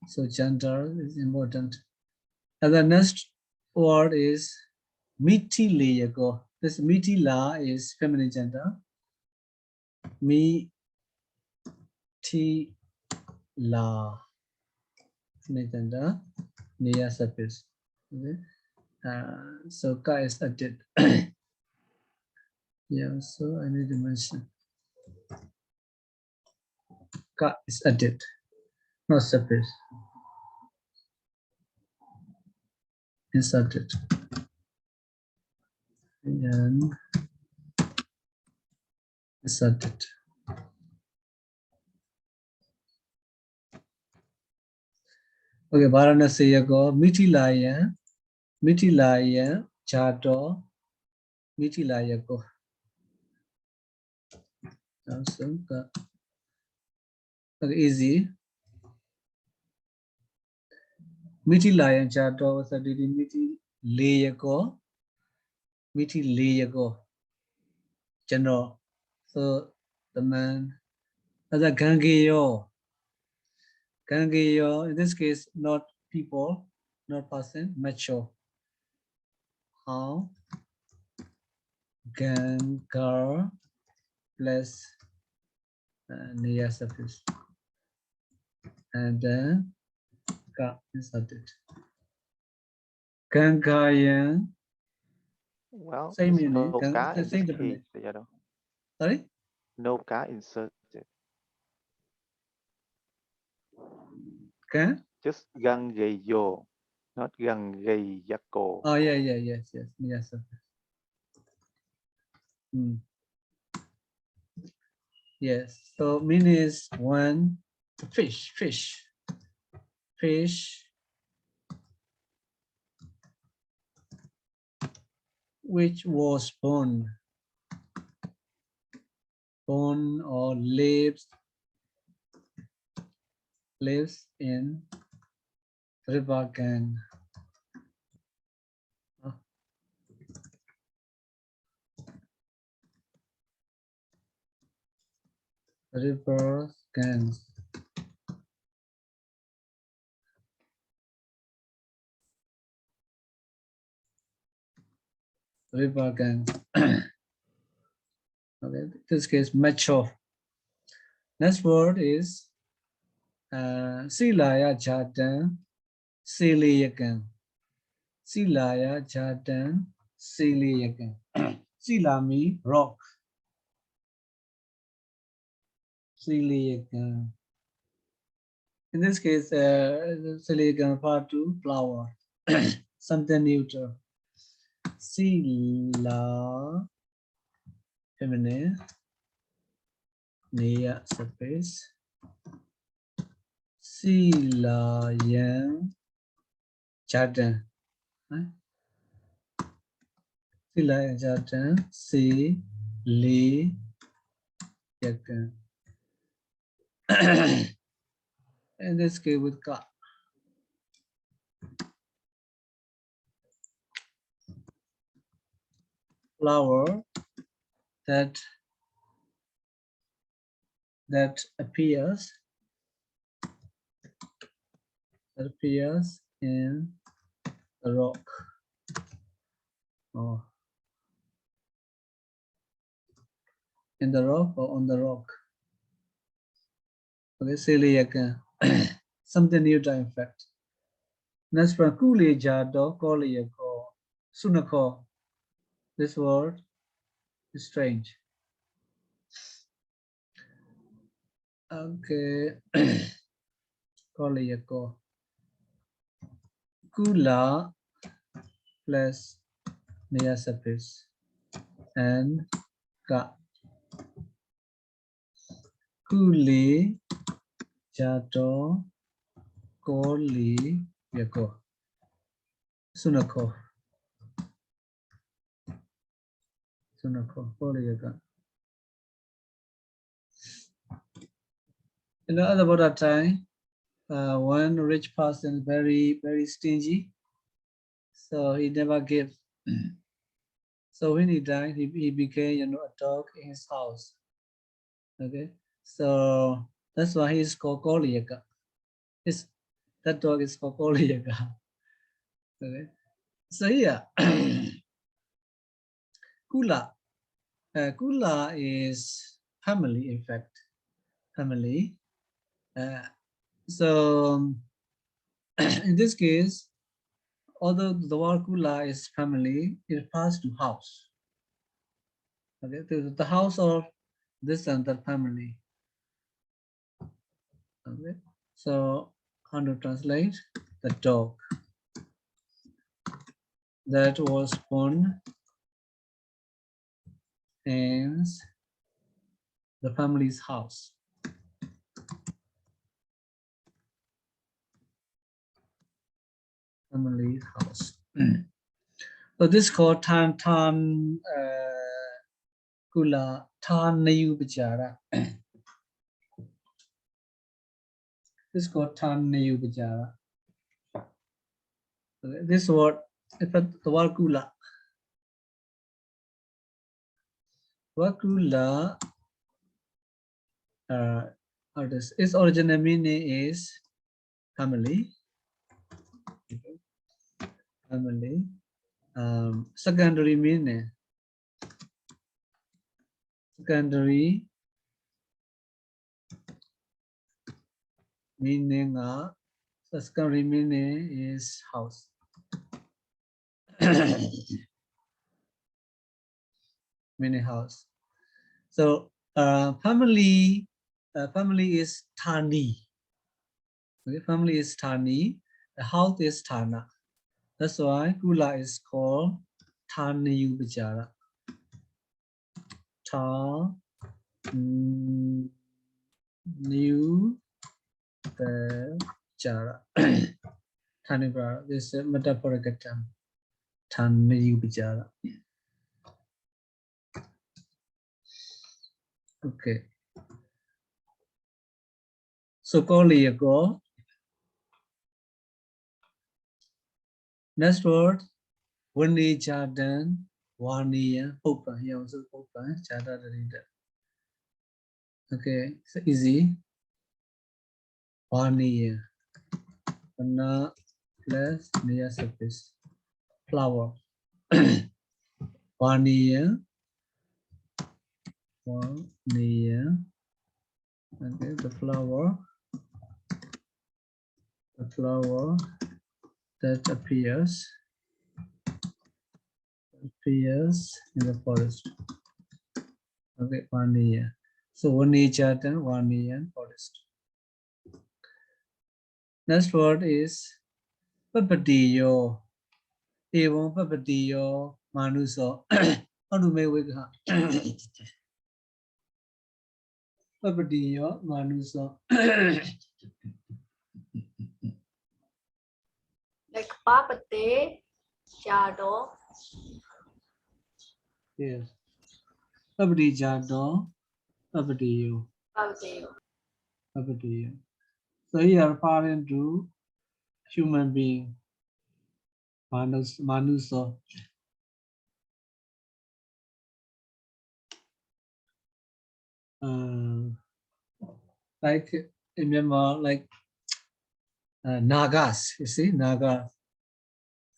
So gender is important. And the next word is Mitiliyago. This Mitila is feminine gender. Mitila. Feminine gender. Near surface. Okay. So ka is added. Yeah, so I need to mention. Ka is added. Not surface. Inserted. And inserted. Okay, Varanasi yago Mitilaya, Mitilaya, Chato, Mitilayako. Also, okay, easy. Mitilaya Chato was a did Mitilayako, Mitilayako. General. So the man as a Gangeyo. Gangeyo, in this case, not people, not person, mature. How? Gangar plus near surface. And then ka inserted. Gangayan. Well, Same it's meaning. no ka in Same this case, definition. Sayadaw. Sorry? No ka inserted. Okay. Just gangeyo, not gangeyako. Oh yeah, yes. Near surface. Yes. So meaning is one fish. Which was born or lives in river Gang. River Ganges. River Ganges. Okay, this case mature. Next word is Silaya Jatan Siliyakan. Silaya Jatan Siliyakan. Sila means rock. Siliyakan. In this case, Siliyakan part 2, flower. Something neutral. Sila, feminine, near surface. Silayan Jatan. Silayan Jatan Siliyakan. In this case with ka. Flower that appears in the rock. Or in the rock or on the rock. Okay, Siliaka. Something new to in fact. Next one, Kuli Jado, Koliako, Sunako. This word is strange. Okay. Koliako. Kula plus near surface and ka. Kuli Jado, Koliako. Sunako. Koliaka. In the other Buddha time, one rich person, very stingy, so he never gave. So when he died, he became a dog in his house. Okay, so that's why he is called Koliaka. That dog is called Koliaka. Okay, so here, Kula. Kula is family, in fact, family. So in this case, although the word Kula is family, it refers to house. Okay, the house of this and that family. Okay, so how to translate? The dog that was born in the family's house. Family's house. So this is called Kula Nayu Bajara. This is called Nayu Bajara. This word, the word Kula. Kula, its original meaning is family. Family. Secondary meaning. Secondary meaning is house. Meaning house. So family is Thani. Okay, family is Thani. The house is Thana. That's why Kula is called Thanayu Bajara. Thanayu Bajara. Thanibara. This is a metaphorical term. Thanayu Bajara. Okay. So Koliako. Next word, Wani Jadan, Waniya, Hopa. Here also Hopa, Chada the reader. Okay, so easy. Waniya. Wana plus near surface. Flower. Waniya. Waniya. Okay, the flower. The flower that appears in the forest. Okay, 1 year. So 1 year Jatan, 1 year forest. Next word is Papadiyo. Evo Papadiyo Manuso. How to make with her? Papadiyo Manuso. Like Papate, Shadow. Yes. Papadi Jado, Papadiyo. Papate. Papadiya. So here referring to human being, manusa. Like in Myanmar, like Nagas, you see, Nagas.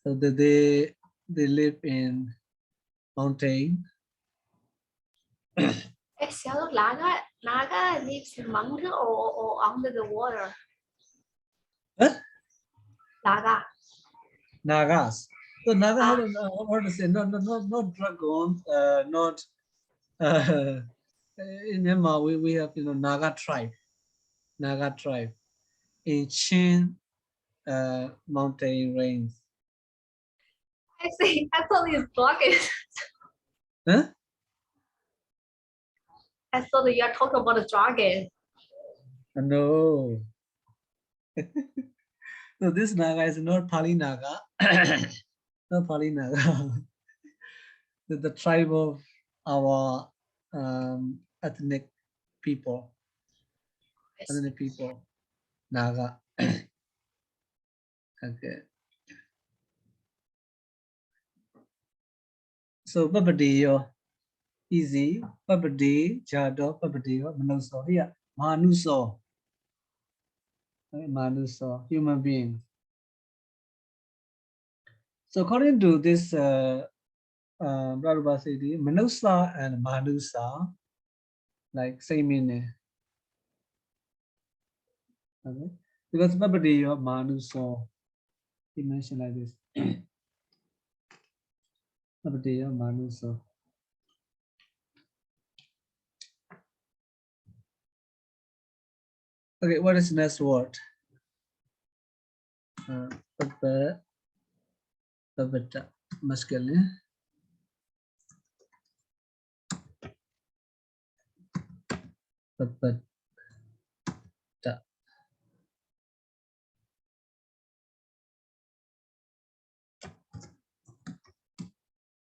So that they live in mountain. Naga lives in mountain or under the water. Huh? Naga. Nagas. So Naga had what to say? Not dragons. Not in Myanmar we have Naga tribe. Naga tribe in Chin mountain range. I see. I thought it's dragons. Huh? I thought you are talking about the dragon. No. So this Naga is not Pāḷi Naga. Not Pāḷi Naga. The tribe of our ethnic people. Ethnic people. Naga. Okay. So Babadiyo, easy. Babadi, Jado, Babadiyo, Manuso. Here, Manuso. Okay, Manuso, human being. So according to this Padarūpasiddhi, Manusa and Manusa, like same meaning. Okay. Because Babadiyo, Manuso, he mentioned like this. Babadiyo, Manuso. Okay, what is the next word? Babata, masculine. Babata.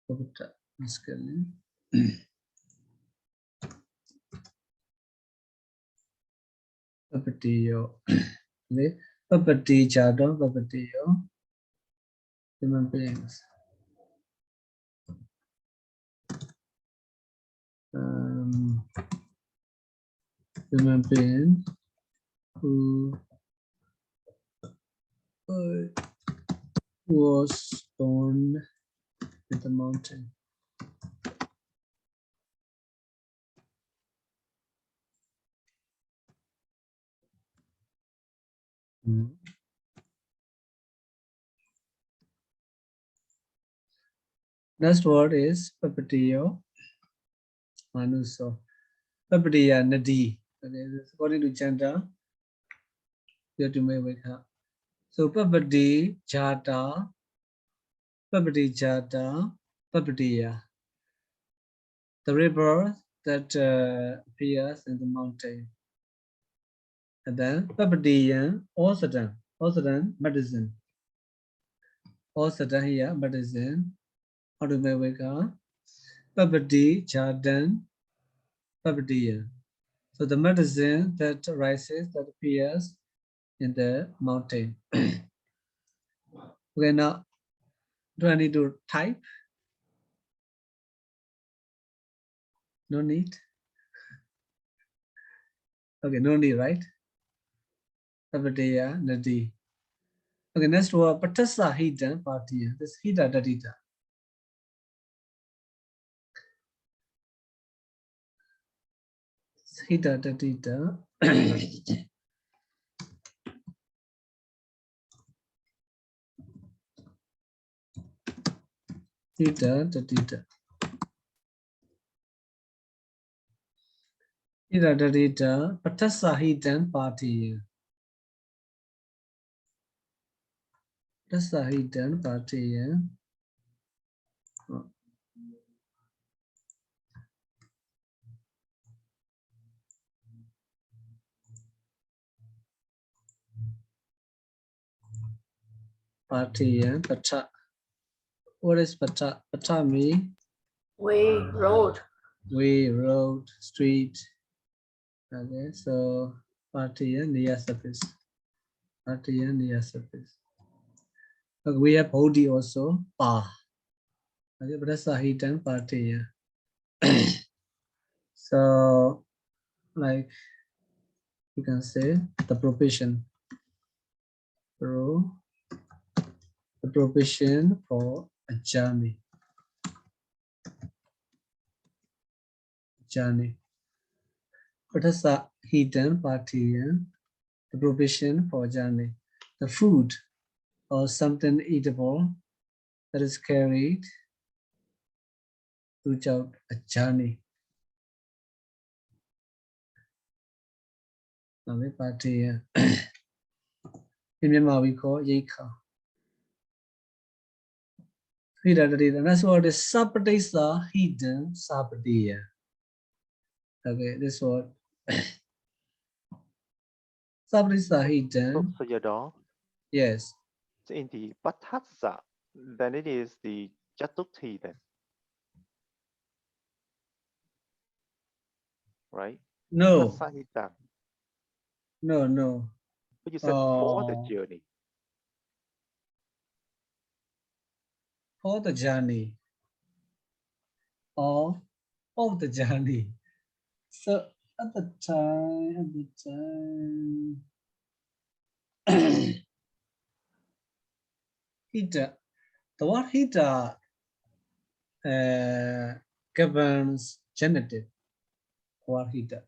Babata, masculine. Babatiyo. Okay. Babati, Jado, Babatiyo. Human beings. Human being who was born in the mountain. Next word is Papatiyo Manuso. Papatiya Nadi. Okay, according to gender, you have to make wake up. So Papati Jata, Papati Jata, Papatiya. The river that appears in the mountain. And then Papatiya, Osadan, medicine. Osadan here, medicine. How to make wake up? Papati Jadan, Papatiya. So the medicine that rises, that appears in the mountain. Okay, now do I need to type? No need. Okay, no need, right? Papatiya Nadi. Okay, next word Patasa Hita Patiya. This Hita Dadita. Hita Dadita. Hita Dadita. Hita Dadita. Patasa Hita Patiya. Patasa Hita Patiya. Patiya. Pata. What is Pata? Pata mean? Way, road. Way, road, street. Okay, so Partiya near surface. Partiya near surface. Okay, we have Bodhi also. Pa. Okay, but that's a hidden Partiya. So, like you can say the provision. The provision for a journey. What is the hidden Partiya? The provision for journey. The food or something eatable that is carried throughout a journey. Partiya. In Myanmar we call Yekha. That's what is Sapadesa hidden Sapadiya. Okay, this word. Sapadesa hidden. Sayadaw. Yes. So in the Patasa, then it is the Jatuthi then. Right? No. Patasa. No. But you said for the journey. For the journey. Or of the journey. So at the time, Hita. The word Hita governs genitive. Word Hita.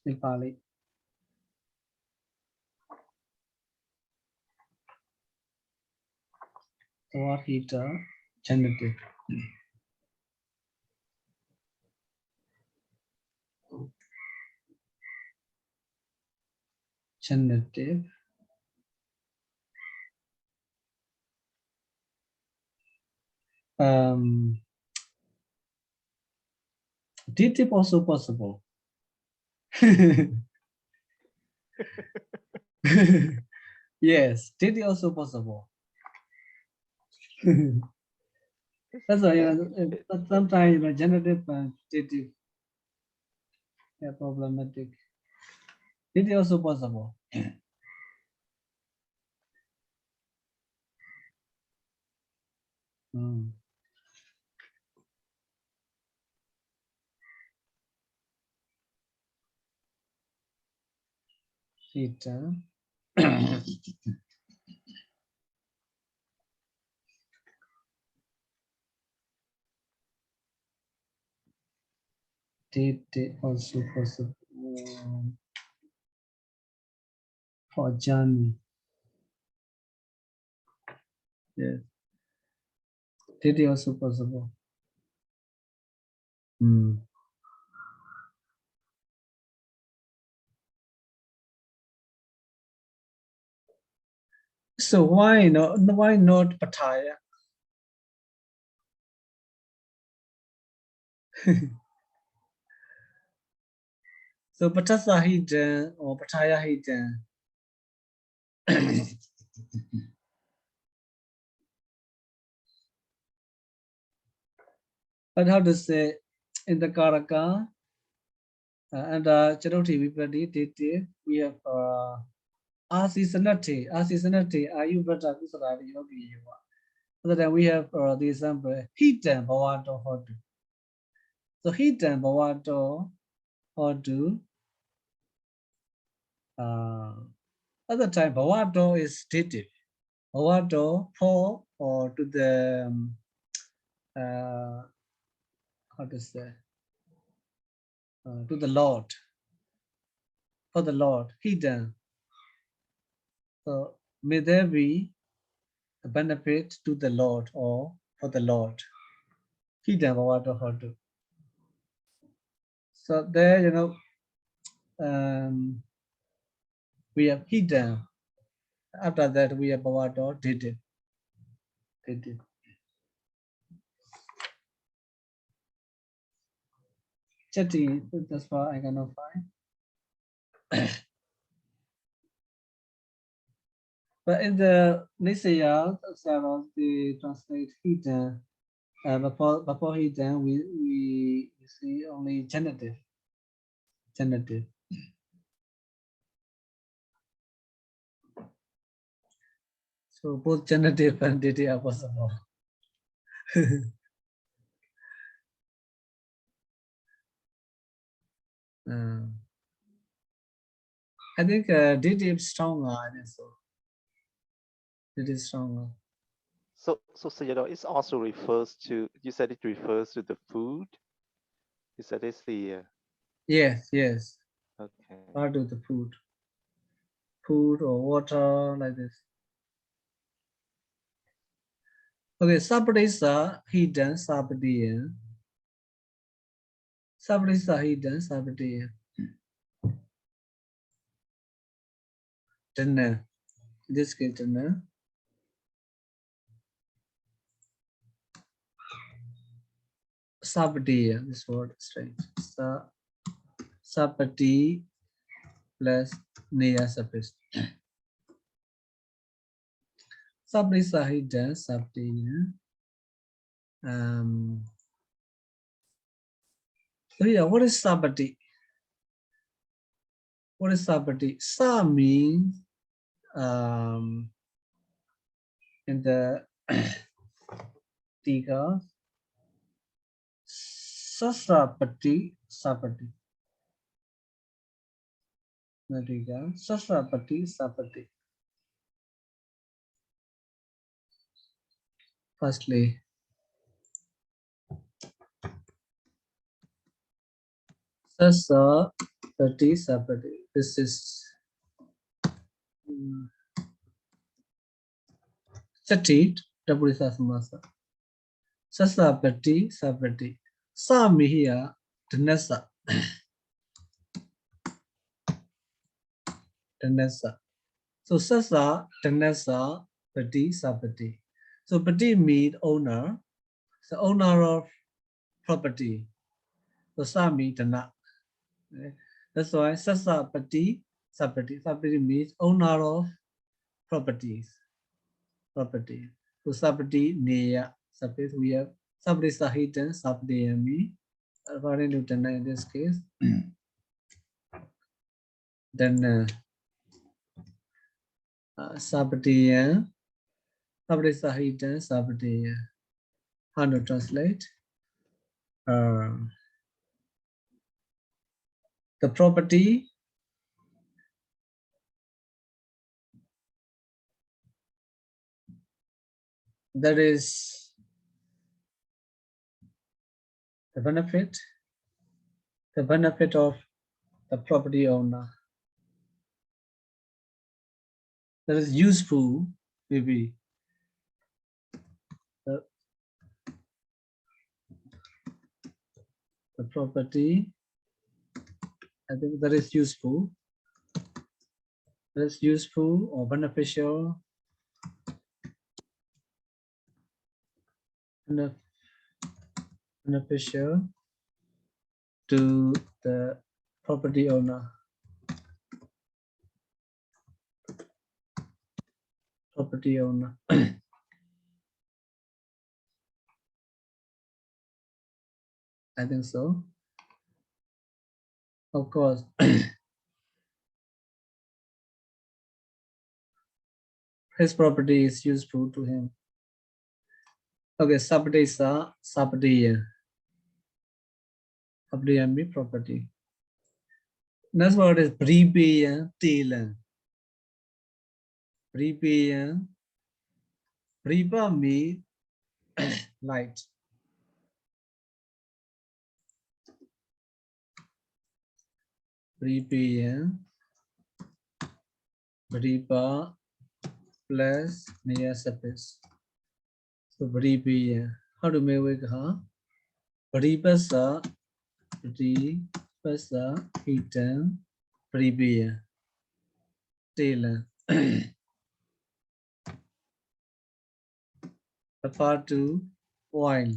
In Pāļi. The word Hita, genitive. Genitive. Dative also possible. Yes, dative also possible. That's why sometimes generative and dative are problematic. Dative also possible. Theta. Dative also possible for journey. Yes. Dative also possible. So why not Pattaya? So Patasa hidden or Pattaya hidden. But how to say in the Karaka and Charoti Vipadi we have Asisanati, Ayubata Kusaradi Yogi. Other than we have the example hidden Bavato Hodu. So hidden Bavato Hodu. Other time Bavato is dative. Bavato for or to the how to say to the Lord. For the Lord, hidden. So may there be a benefit to the Lord or for the Lord. Hidden Bavato Hodu. So there, we have hidden. After that, we have Bavato did it. Chatty, that's why I cannot find. But in the Nisaya, they translate hidden before he then we see only genitive. Genitive. So both genitive and dative are possible. I think dative is stronger. I think so. It is stronger. So Sayadaw, it also refers to, you said it refers to the food. You said it's the Yes. okay. Part of the food or water like this. Okay, Sapadesa hidden Sabadiya. Sapadesa hidden Sabadiya. Dinner. In this case, dinner. Sabadiya, this word is strange. Sapati plus Neya suffix. Sapadesa hidden Sabadiya. Suriya, what is Sabati? What is Sabati? Sa means in the Tika, Sasrapati, Sapati. Natika, Sasrapati, Sapati. Firstly, Sasrapati, Sapati. This is Sati, Tapurisa Samasa. Sasrapati, Sapati. Sa here, Danasa. Danasa. So Sasa, Danasa, Pati, Sapati. So Pati means owner. The owner of property. So Sami Dana. That's why Sasapati, Sapati. Sapati means owner of properties. Property. So Sapati Neya. Sapati we have Sapati Sahitan, Sapati Yami. According to Dana in this case. Then Sapati Sapati Sahitan, Sapati. How to translate? The property that is the benefit of the property owner. That is useful, maybe. The property, I think that is useful. That is useful or beneficial. Beneficial to the property owner. Property owner. I think so. Of course. His property is useful to him. Okay, Sabdesa, Sabdiya. Sabdiya means property. Next word is Pripaya Telan. Pripaya. Pripa means light. Pripaya. Pripa plus Neya suffix. So Pripaya. How to make it? Pripasa. Pripasa. Hitam. Pripaya. Telan. Part to oil.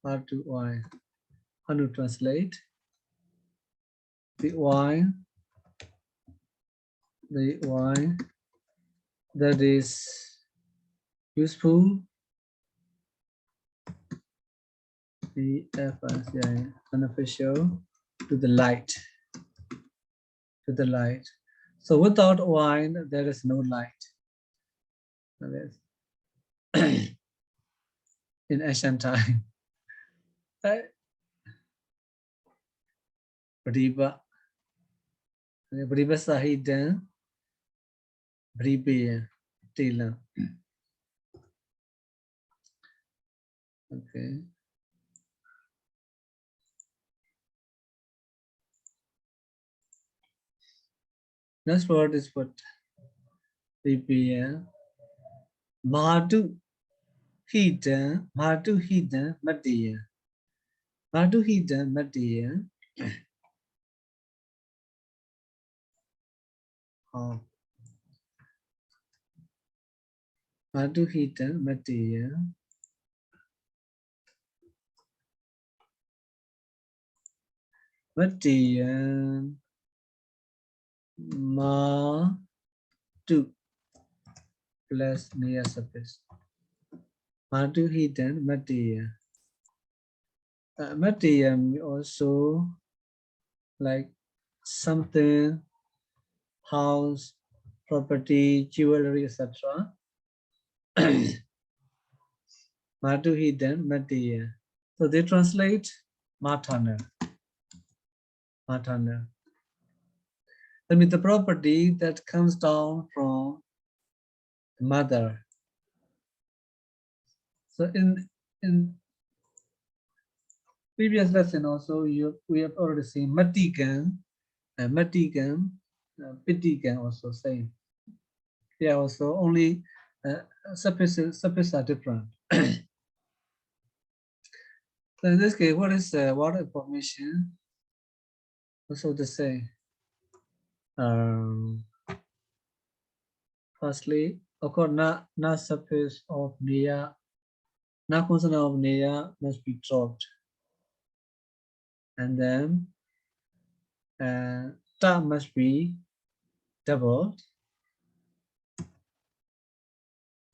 Part to oil. How to translate? The oil that is useful beneficial to the light. To the light. So without wine, there is no light. In ancient time. Briba Sahidan Bribe Tila. Okay. Next word is what? Bribe Madhu Hidan Madiya. Madhu Hidan Madiya. Oh. Madhu Hidan Madiya. Madiya Madhu plus near surface. Madhu Hidan Madiya. Madiya also like something, house, property, jewelry, etc. Madhu Hidan Madiya. So they translate Matana. Matana. That means the property that comes down from the mother. So in previous lesson also we have already seen Matigan and Matigan, Pitigan also same. They are also only surfaces are different. So in this case, what is water information? Also the same. Firstly, of course, na surface of Nia, na consonant of Nia must be dropped. And then ta must be doubled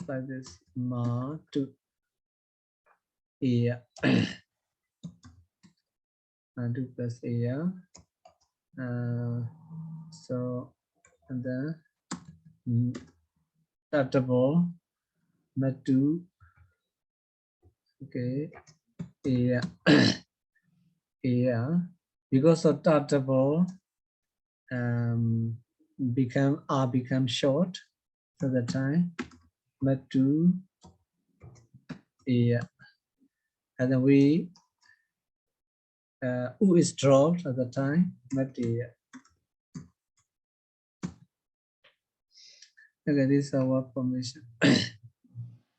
by this ma to a and 2 plus a. So and then ta double matu. Okay, a because of ta double become short. So the time matu a, and then we u is dropped at the time matu. Okay, this is our formation.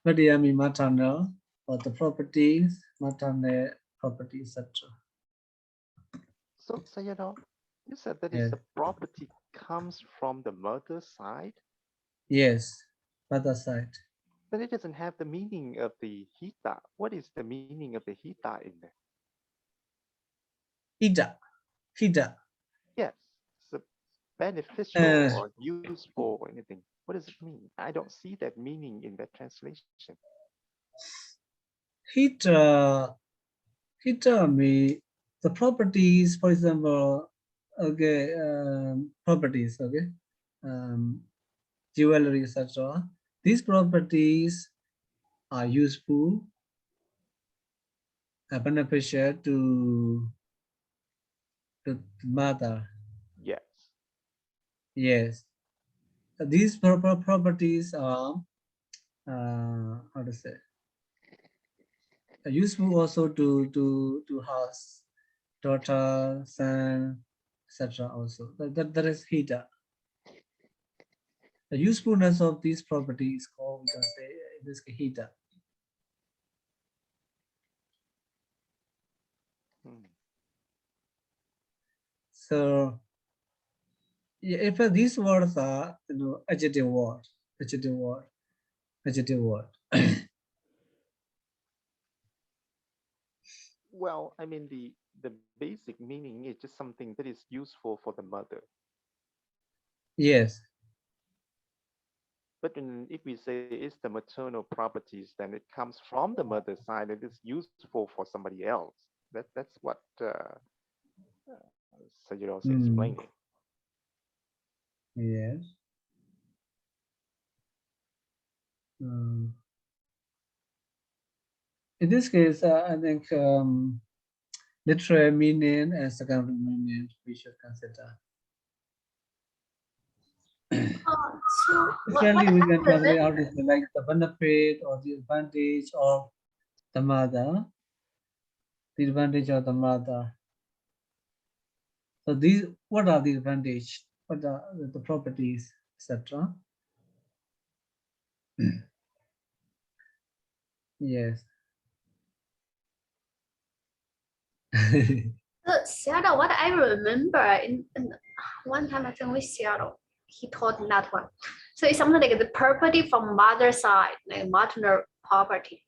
Matu means maternal, or the properties, maternal properties, etc. So Sayadaw, you said that Yes. is the property comes from the mother's side. Yes, mother side. But it doesn't have the meaning of the hita. What is the meaning of the hita in there? Hida. Yes, it's beneficial or useful or anything. What does it mean? I don't see that meaning in that translation. Hida means the properties, for example, okay, properties, okay, jewelry, etc. These properties are useful, beneficial to the mother. Yes. Yes, these properties are how to say useful also to house, daughter, son, etc. Also that is hita. The usefulness of these properties is called, we can say, in this case, hita. So if these words are adjective word. Well, I mean the basic meaning is just something that is useful for the mother. Yes. if we say it's the maternal properties, then it comes from the mother's side and it's useful for somebody else. That's what Sayadaw is explaining. Yes. In this case, I think literal meaning and secondary meaning we should consider. Literally, we can translate out this like the benefit or the advantage of the mother. The advantage of the mother. So these, what are the advantage? What are the properties, etc. Yes. Sayadaw, what I remember in one time I think with Sayadaw, he taught that one. So it's something like the property from mother side, like maternal property.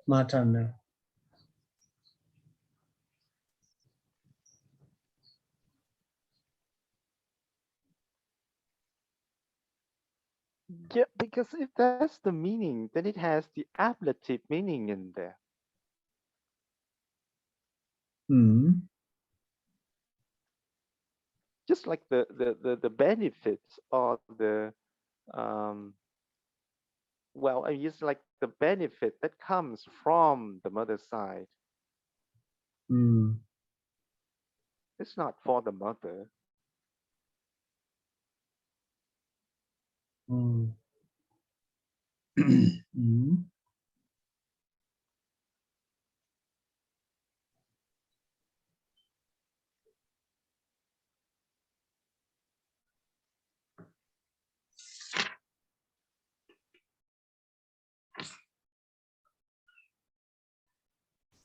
Maternal. Yeah, because if that's the meaning, then it has the ablative meaning in there. Just like the benefits or the well, it's like the benefit that comes from the mother's side. It's not for the mother.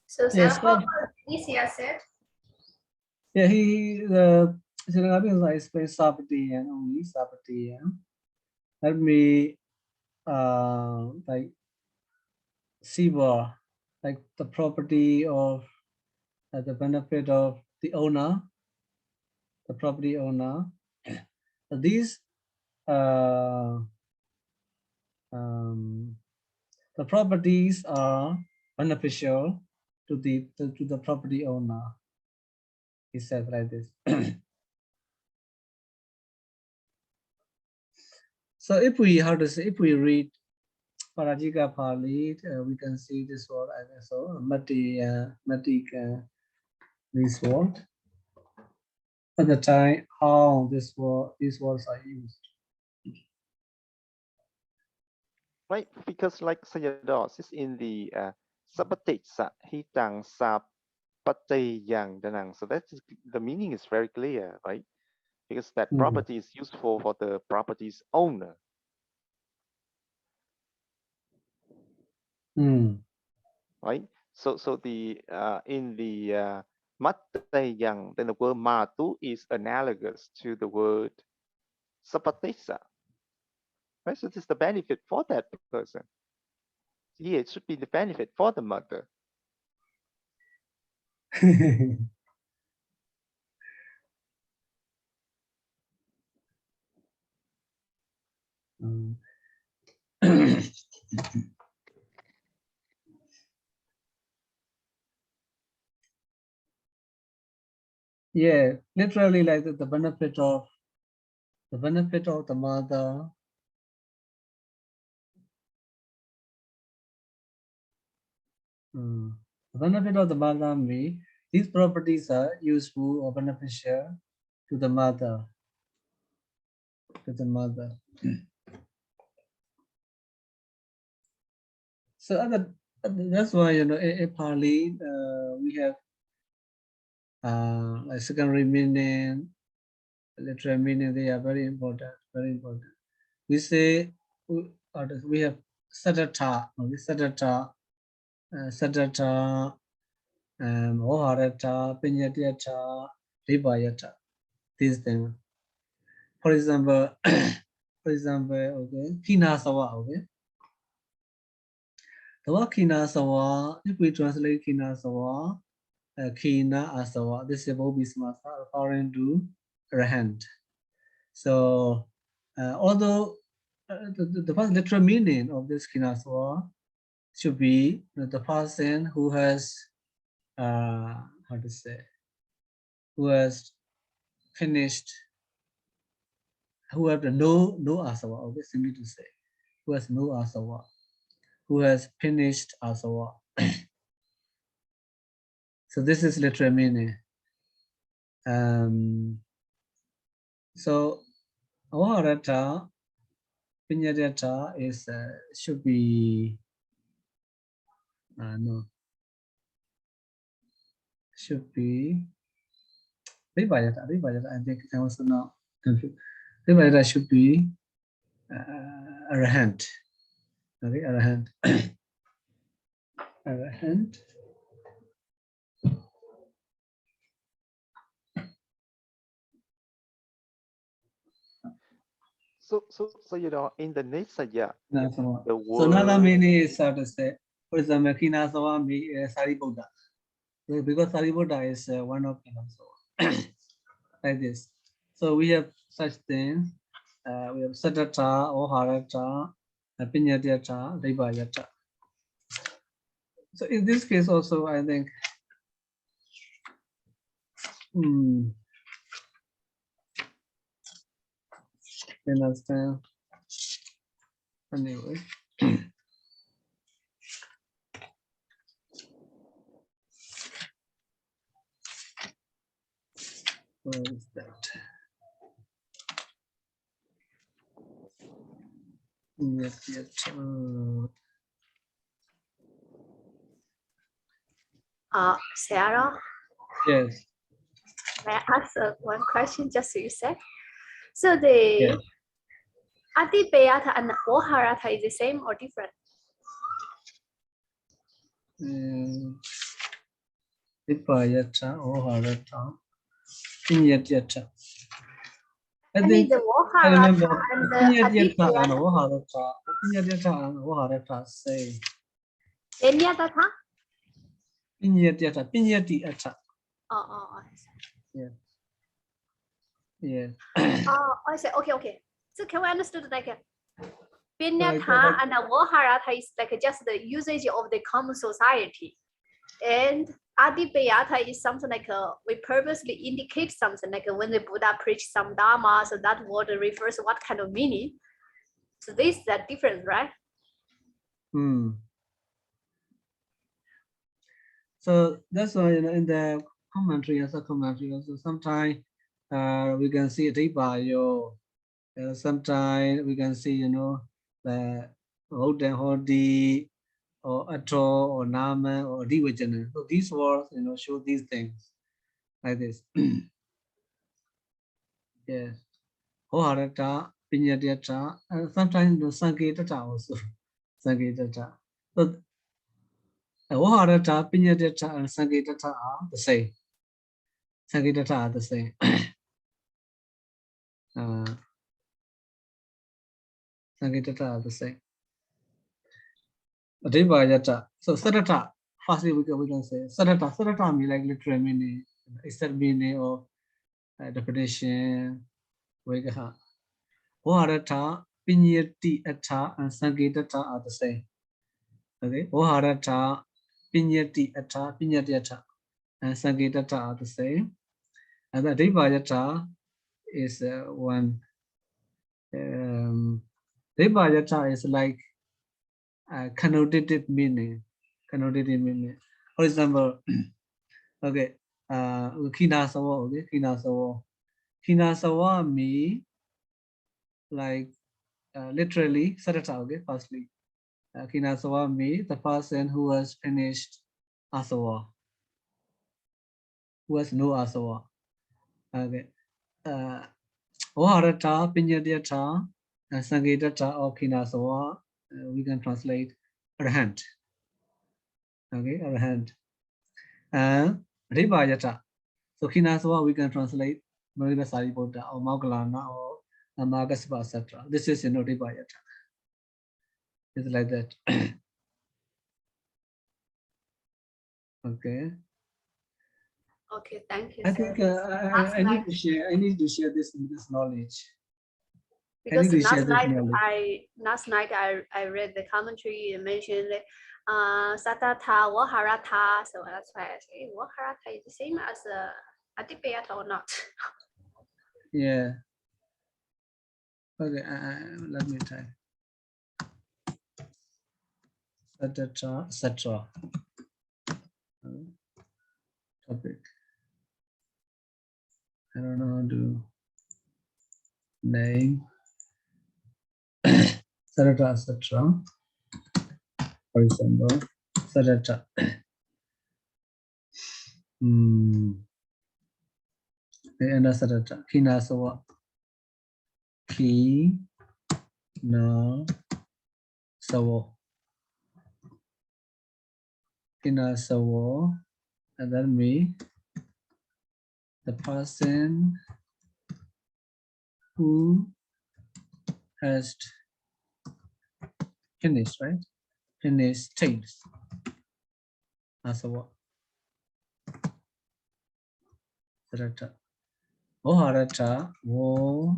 So Yes, what Nisia said? Yeah, he Sringabi is explained Sapatiyan only Sapatiyan. Let me like Siva, like the property of the benefit of the owner, the property owner. These the properties are beneficial to the property owner. He said like this. So if we read Parajika Pāḷi, we can see this word so this word. At the time, how these words are used. Right, because like Sayadaw is in the Sabatitsa Hitang Sapatayang Danang. So that's the meaning is very clear, right? Because that property is useful for the property's owner. Right? So the in the Matayang, then the word Matu is analogous to the word Sapatisa. Right? So this is the benefit for that person. Here it should be the benefit for the mother. Yeah, literally like the benefit of the mother. The benefit of the mother means these properties are useful or beneficial to the mother. So that's why in Pāḷi we have like secondary meaning, literal meaning. They are very important. Very important. We say we have Sadatha, Sadatha, Oharata, Pinyatiyata, Ribayata. These things. For example, okay, Kina Sawa, okay. The word Kina Sawa, if we translate Kina Sawa, Khina Asawa. This is Bodhisattva referring to Arahant. So, although the first literal meaning of this Khina Asawa should be the person who has, how to say, who has finished, who have no asawa, okay, simply to say, who has no asawa, who has finished asawa. So this is literal meaning. So avarata pinyadata is should be no, should be Vipayata. I think I was not confused. Vipayata should be arahant. Okay, arahant. Arahant. So you know, in the Nisaya, Kinasawa. the So another word meaning is to say, for example, Kinasawa Sariputta. Because Sariputta is one of Kinasawa. Like this. So we have such things. We have Satata, Oharata, Pinyatyata, Ribhayata. So in this case also, I think, you understand. Anyway. Where is that? Pinyatyata. Sarah, Yes. may I ask one question just so you said? So the Yes. Adipayata and Oharata is the same or different? Ribhayata, Oharata, Pinyatyata. I I mean think the I Oharata remember and the Pinyatyata and Adipayata. Oharata say Enyatata? Pinyatyata. Oh. Yeah. Yeah. Oh, I see. Okay. So can we understand like Like Pinyata and Oharata is like just the usage of the common society, and Adipayata is something like we purposely indicate something like when the Buddha preached some Dharma, so that word refers to what kind of meaning. So this is the difference, right? So that's why, you know, in the commentary, as a commentary, also sometimes we can see Ribayo. Sometimes we can see, you know, the Hodi or Atro or Nama or Divajana. So these words, you know, show these things like this. Yes. Oharata, Pinyatyata, and sometimes the Sanketata also. Sanketata. So Oharata, Pinyatyata, and Sanketata are the same. Sanketata are the same. Sanketata are the same. Ribhayata. So Sarata, firstly we can say Sarata. Sarata means like literal meaning, except meaning or repetition. Vegaha. Oharata, Pinyati Atta, and Sanketata are the same. Okay. Oharata, Pinyati Atta, Pinyati Atta, and Sanketata are the same. And the Ribhayata is one. Ribhayata is like connotative meaning. Connotative meaning. For example, okay, Kinasawa, okay, Kinasawa. Kinasawa means like literally Sarata, okay, firstly. Kinasawa means the person who has finished asawa, who has no asawa. Okay. Oharata, Pinyatyata, Sanketata, or Kinasawa, we can translate Arahant. Okay, Arahant. And Ribhayata. So Kinasawa we can translate Marina Sariputta or Maugalana or Magaspa, etc. This is, you know, Ribhayata. It's like that. Okay. Okay, thank you, I sir. think Last I need night, to share. I need to share this knowledge. I because need to share last this night knowledge. I read the commentary and mentioned Satatha, Waharatha. So that's why I say Waharatha is the same as Adipayatha or not. Yeah. Okay. Let me try. Etc. Topic. I don't know how to name. Sarata, etc. For example, Sarata. And Sarata. Kina sawa. Ki na sawo. Kina sawo. And then me, the person who has finished, right? Finished things. Asawa. Sarata. Oharata. Wo.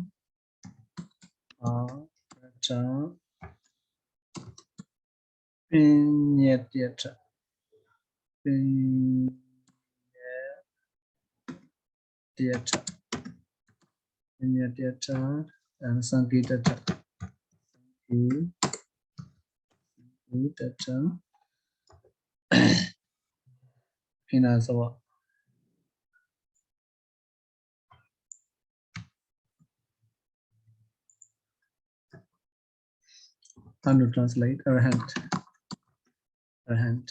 Arata. Pinyatyata. Pinyatyata. Pinyatyata. And Sankitata. Sankitata. Kinasawa. How to translate? Arahant. Arahant.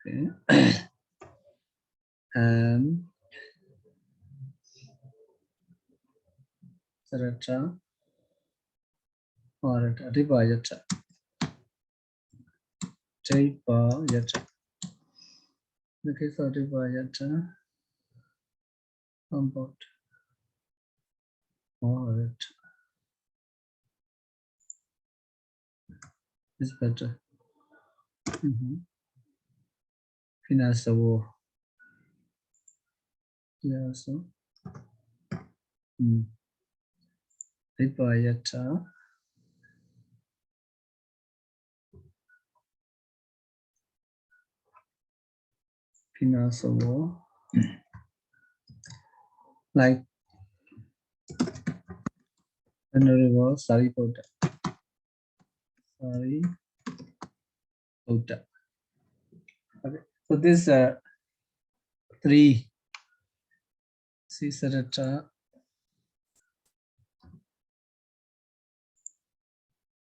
Okay. And Sarata. Arata. Ripayata. Ripayata. In the case of Ripayata, about Arata is better. Kinasawa. Yeah, so. Ripayata. Kinasawa. Like Venerable Sariputta. Sariputta. Okay. So this three. See Sarata.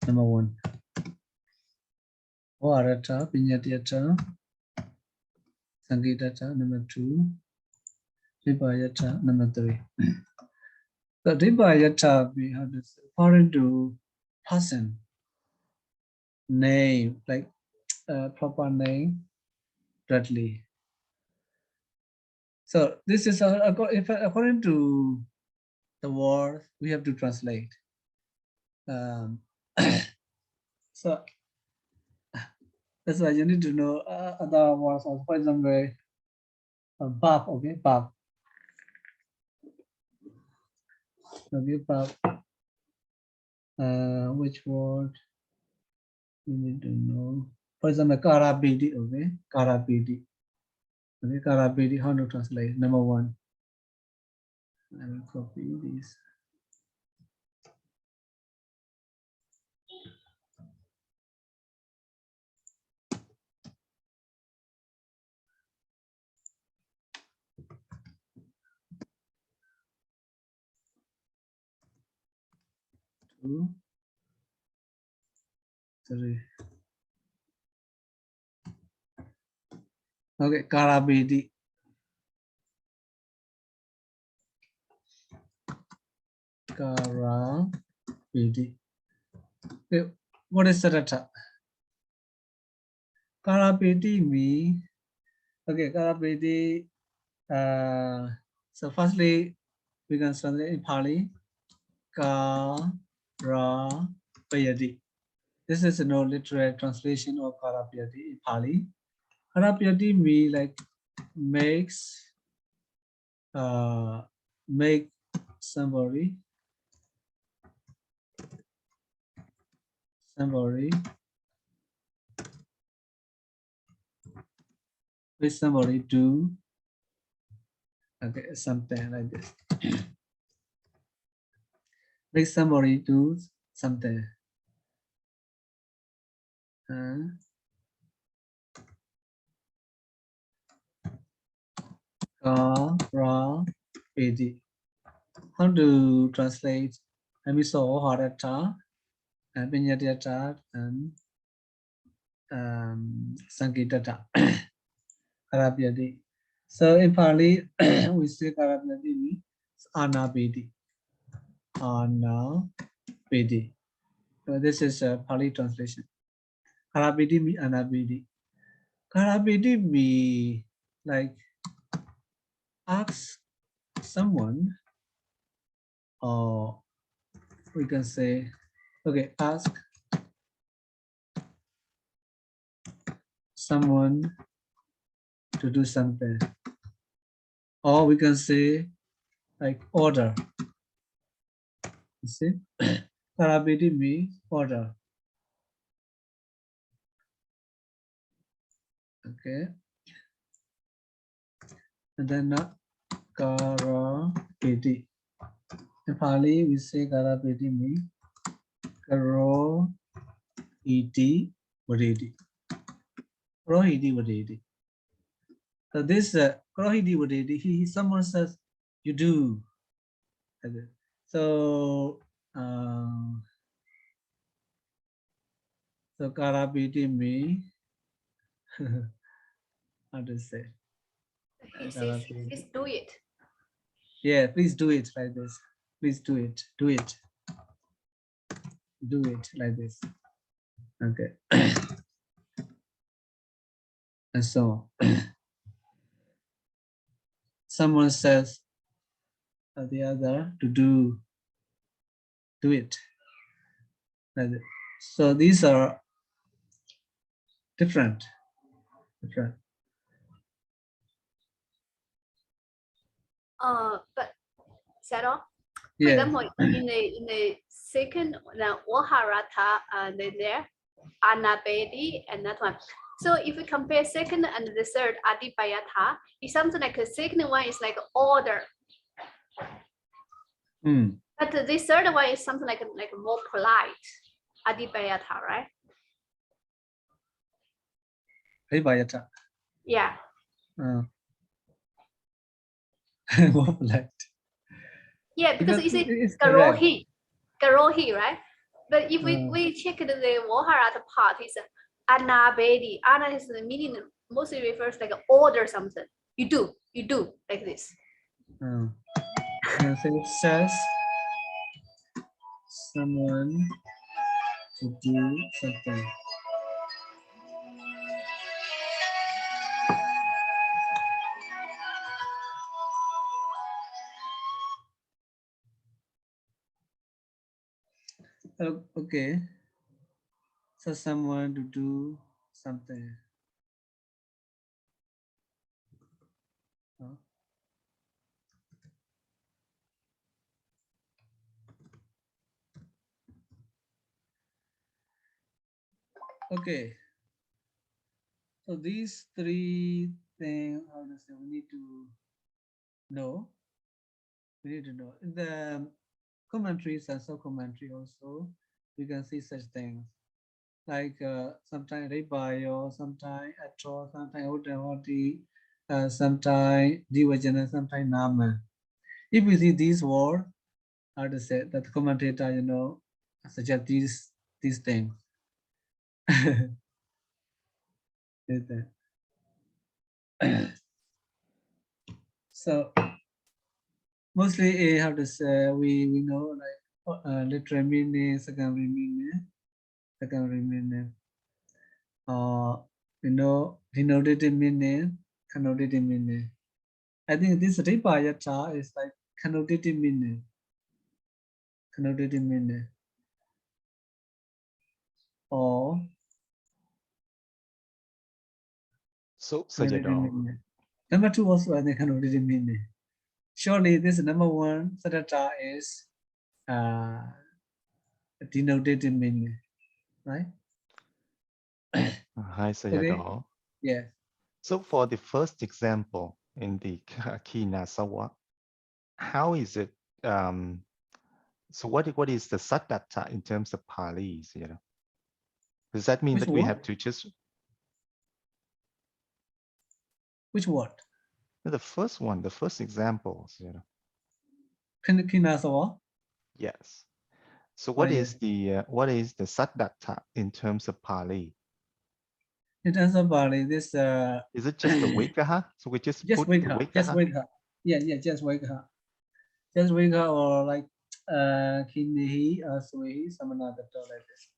Number one. Arata. Pinyatyata. Sankitata. Number two. Ripayata. Number three. So Ripayata, we have this according to person, name, like proper name, directly. So this is if according to the word, we have to translate. So that's why you need to know other words. For example, bab. Okay, bab. Okay, bab. Which word you need to know? For example, karabidi. Okay, karabidi. Okay, karabidi. How to translate? Number one. I will copy this. Two, three. Okay, karabidi. Karabidi. Okay, what is Sarata? Karabidi means, okay, karabidi. So firstly, we can translate in Pāļi. Karapayati. This is no literal translation of Karapayati in Pāļi. Karapayati means like makes make somebody do something like this. Make somebody do something. Pāḷi. How to translate Amiso Harata and Pinyatata and Sankitata Karapyati. So in Pali we say Karapyati means Anapedi. Anapedi. So this is a Pali translation. Karapedi means Anapedi. Karapedi means like ask someone, or we can say, okay, ask someone to do something, or we can say like order. You see, Karapedi means order. Okay, and then Karapedi. In Pali, we say Karapedi means Karo iti vadedi. Krohidi vadedi. So this Krohidi vadedi, someone says you do. So so Karapedi means how to say? He says, please do it. Yeah, please do it like this. Please do it. Do it. Do it like this. Okay. And so someone says the other to do it. Like this. So these are different. But Sayadaw, for Yeah. example, in the second Oharata there, Anapedi and that one. So if we compare second and the third Adipayatha, it's something like the second one is like order. But the third one is something like more polite. Adipayatha, right? Adipayatha. Yeah. More polite. Yeah, because it's Karohi, right? But if we check the Moharata part, it's Anabedi. Ana is the meaning mostly refers like order something. You do like this. So it says someone to do something. Okay. So someone to do something. Okay. So these three things, how to say, we need to know. We need to know. In the commentaries and sub-commentary also, we can see such things. Like sometimes Ribayo, sometimes Atro, sometimes Uttavati, sometimes Divajana, sometimes Nama. If you see these words, how to say that the commentator, suggest these things. So mostly how to say we know like literal meaning, secondary meaning, denotative meaning, connotative meaning. I think this Ripayata is like connotative meaning. Or so Sayadaw, Number two also I think already meaning. Surely this number one Saddhata is denoted in meaning, right? Hi, Okay. Sayadaw. Yeah. So for the first example in the Kinasawa, how is it? So what is the Saddhata in terms of Pāli? Does that mean Which that we word? have to just Which word? the first one, the first example? Kinasawa. Yes. So Oh, what yeah. is the Saddhata in terms of Pāli? In terms of Pāli, this Is it just the Vikaha? So we just put wake the up, Vikaha? just wake up. Yeah, just wake up. Just wake up, or like Kinihi Aswehi Samanagata, like this.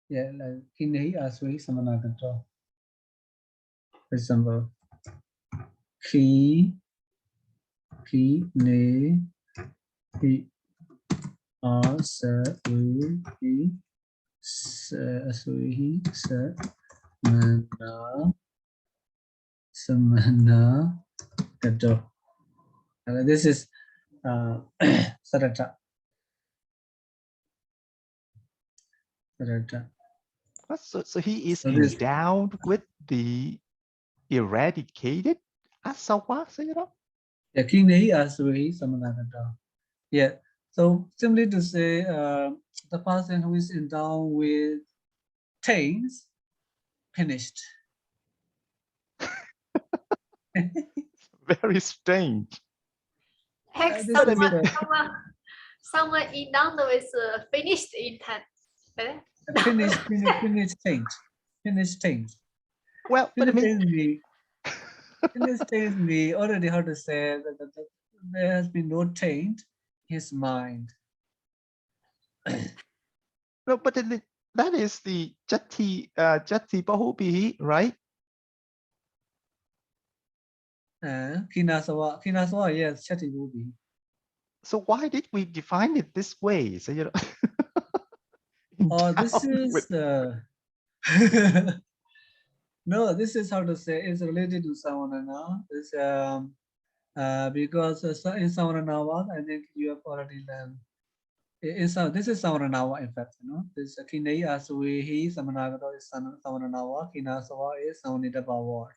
Yeah, like Kinihi Aswehi Samanagata. For example, Ki Ne Hi Aswehi Aswehi Samana Gato. This is Sarata. So he is So this endowed with the eradicated asawa, yeah, King Nahi Aswehi Samanagata. Yeah. So simply to say the person who is endowed with taints finished. Very strange. Heck, This is someone endowed with finished intent. finished taint. Finished taint. Well, but I mean, finished taint me already how to say that there has been no taint his mind. no, but that is the jati bahubihi, right? Kinasawa, yes, Chati Rubi. So why did we define it this way? So Oh, this endowed is with- no, this is how to say it's related to Savanana. It's because in Savanana, I think you have already learned. This is Savananawa, in fact, this Kinai Aswehi Samanagata is Savananawa, Kinasawa is Savanidapa word.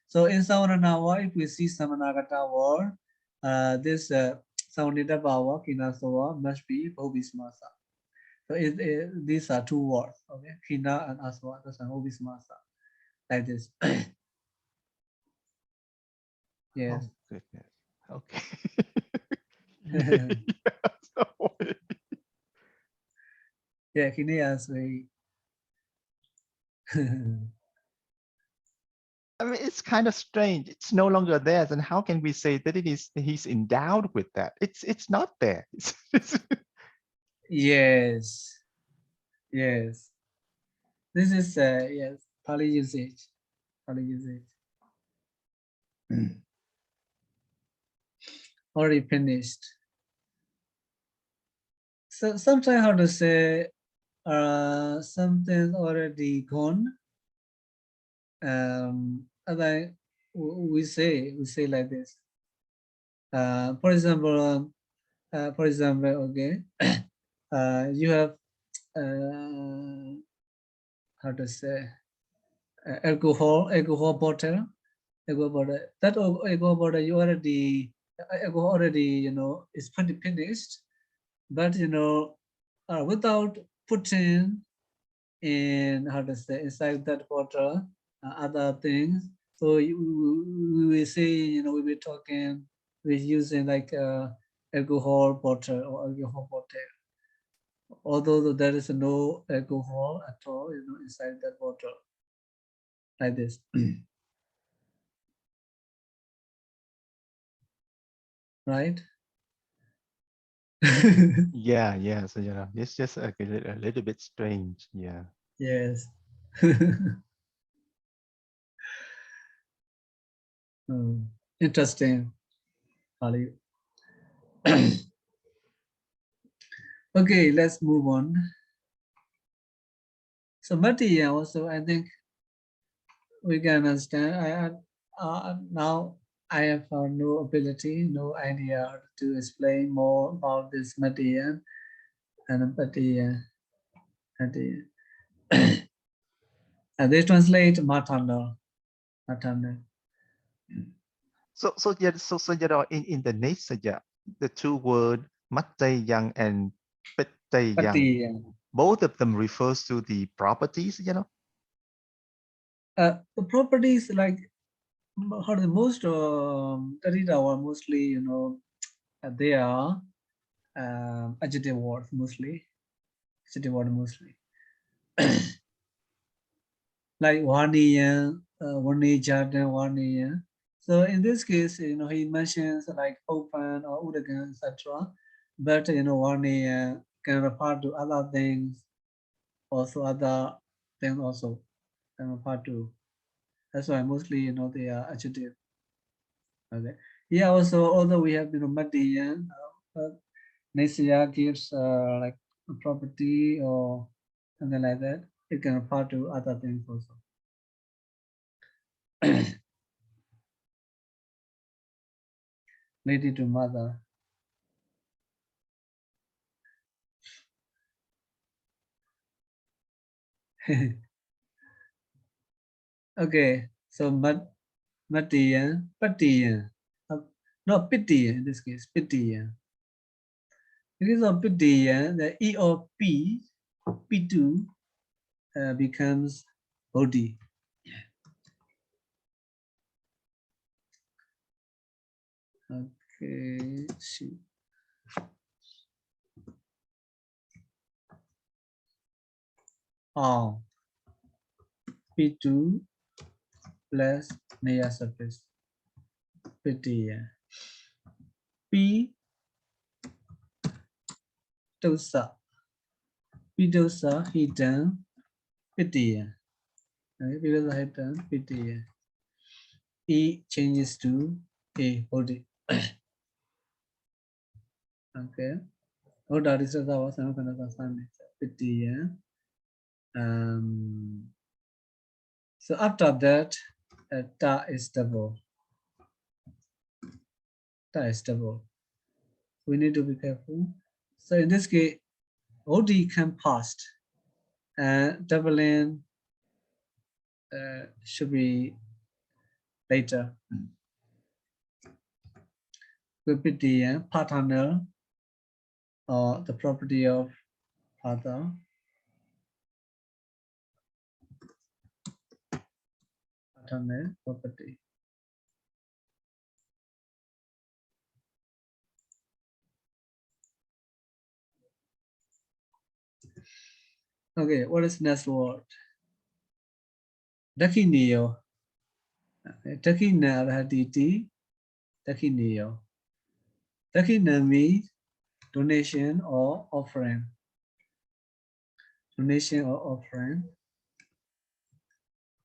So in Savananawa, if we see Samanagata word, this Savanidapa Kinasawa must be Bhobismasa. So these are two words, okay? Kina and Aswa, that's an Bhobismasa, like this. Yes. Oh, goodness. Okay. Yeah, Kine Aswehi. I mean, it's kind of strange. It's no longer there. And how can we say that he's endowed with that? It's not there. Yes. Yes. This is yes, Pāli usage. Pāli usage. Already finished. So sometimes how to say something already gone. And we say like this. For example, okay, you have how to say alcohol bottle. That alcohol bottle you already is pretty finished, but without putting in how to say inside that bottle other things. So we will say we be talking with using like alcohol bottle or alcohol bottle, although there is no alcohol at all inside that bottle, like this. Right. Yeah. So it's just a little bit strange. Yeah. Yes. Interesting, Pāli. Okay, let's move on. So Matiya also, I think we can understand. Now I have no ability, no idea to explain more about this Matiya and Patiya. And they translate maternal. So yeah, so you know, in the next the two word Mattayang and Petayang, Patiya. both of them refers to the properties, you know. The properties like how the most Tarita are mostly, you know, they are adjective words mostly. Adjective word mostly. Like Vaniya, Vani Jardan, Vaniya. So in this case, you know, he mentions like open or Udagan, etc. But you know, Vaniya can refer to other things, also other things also can refer to. That's why mostly, you know, they are adjective. Okay. Yeah, also, although we have, you know, Madiyan, Nesya gives like a property or something like that. It can refer to other things also. Related to mother. Okay, so Madiyan, Patiyan. No, Pitiyan in this case, Pitiyan. Because of Pitiyan, the E or P, P2 becomes Bodhi. Okay, see. Oh, P2 plus Naya surface. Pitiyan. P dosa. P dosa hidden Pitiyan. Okay, P dosa hidden Pitiyan. E changes to A Bodhi. Okay. Oda is the was another person. Pitiyan. So after that, ta is double. Ta is double. We need to be careful. So in this case, OD can past and doubling should be later. Repeat the paternal or the property of father. Paternal property. Okay, what is next word? Dakineo. Dakina Raditi. Dakineo. Dakina means donation or offering. Donation or offering.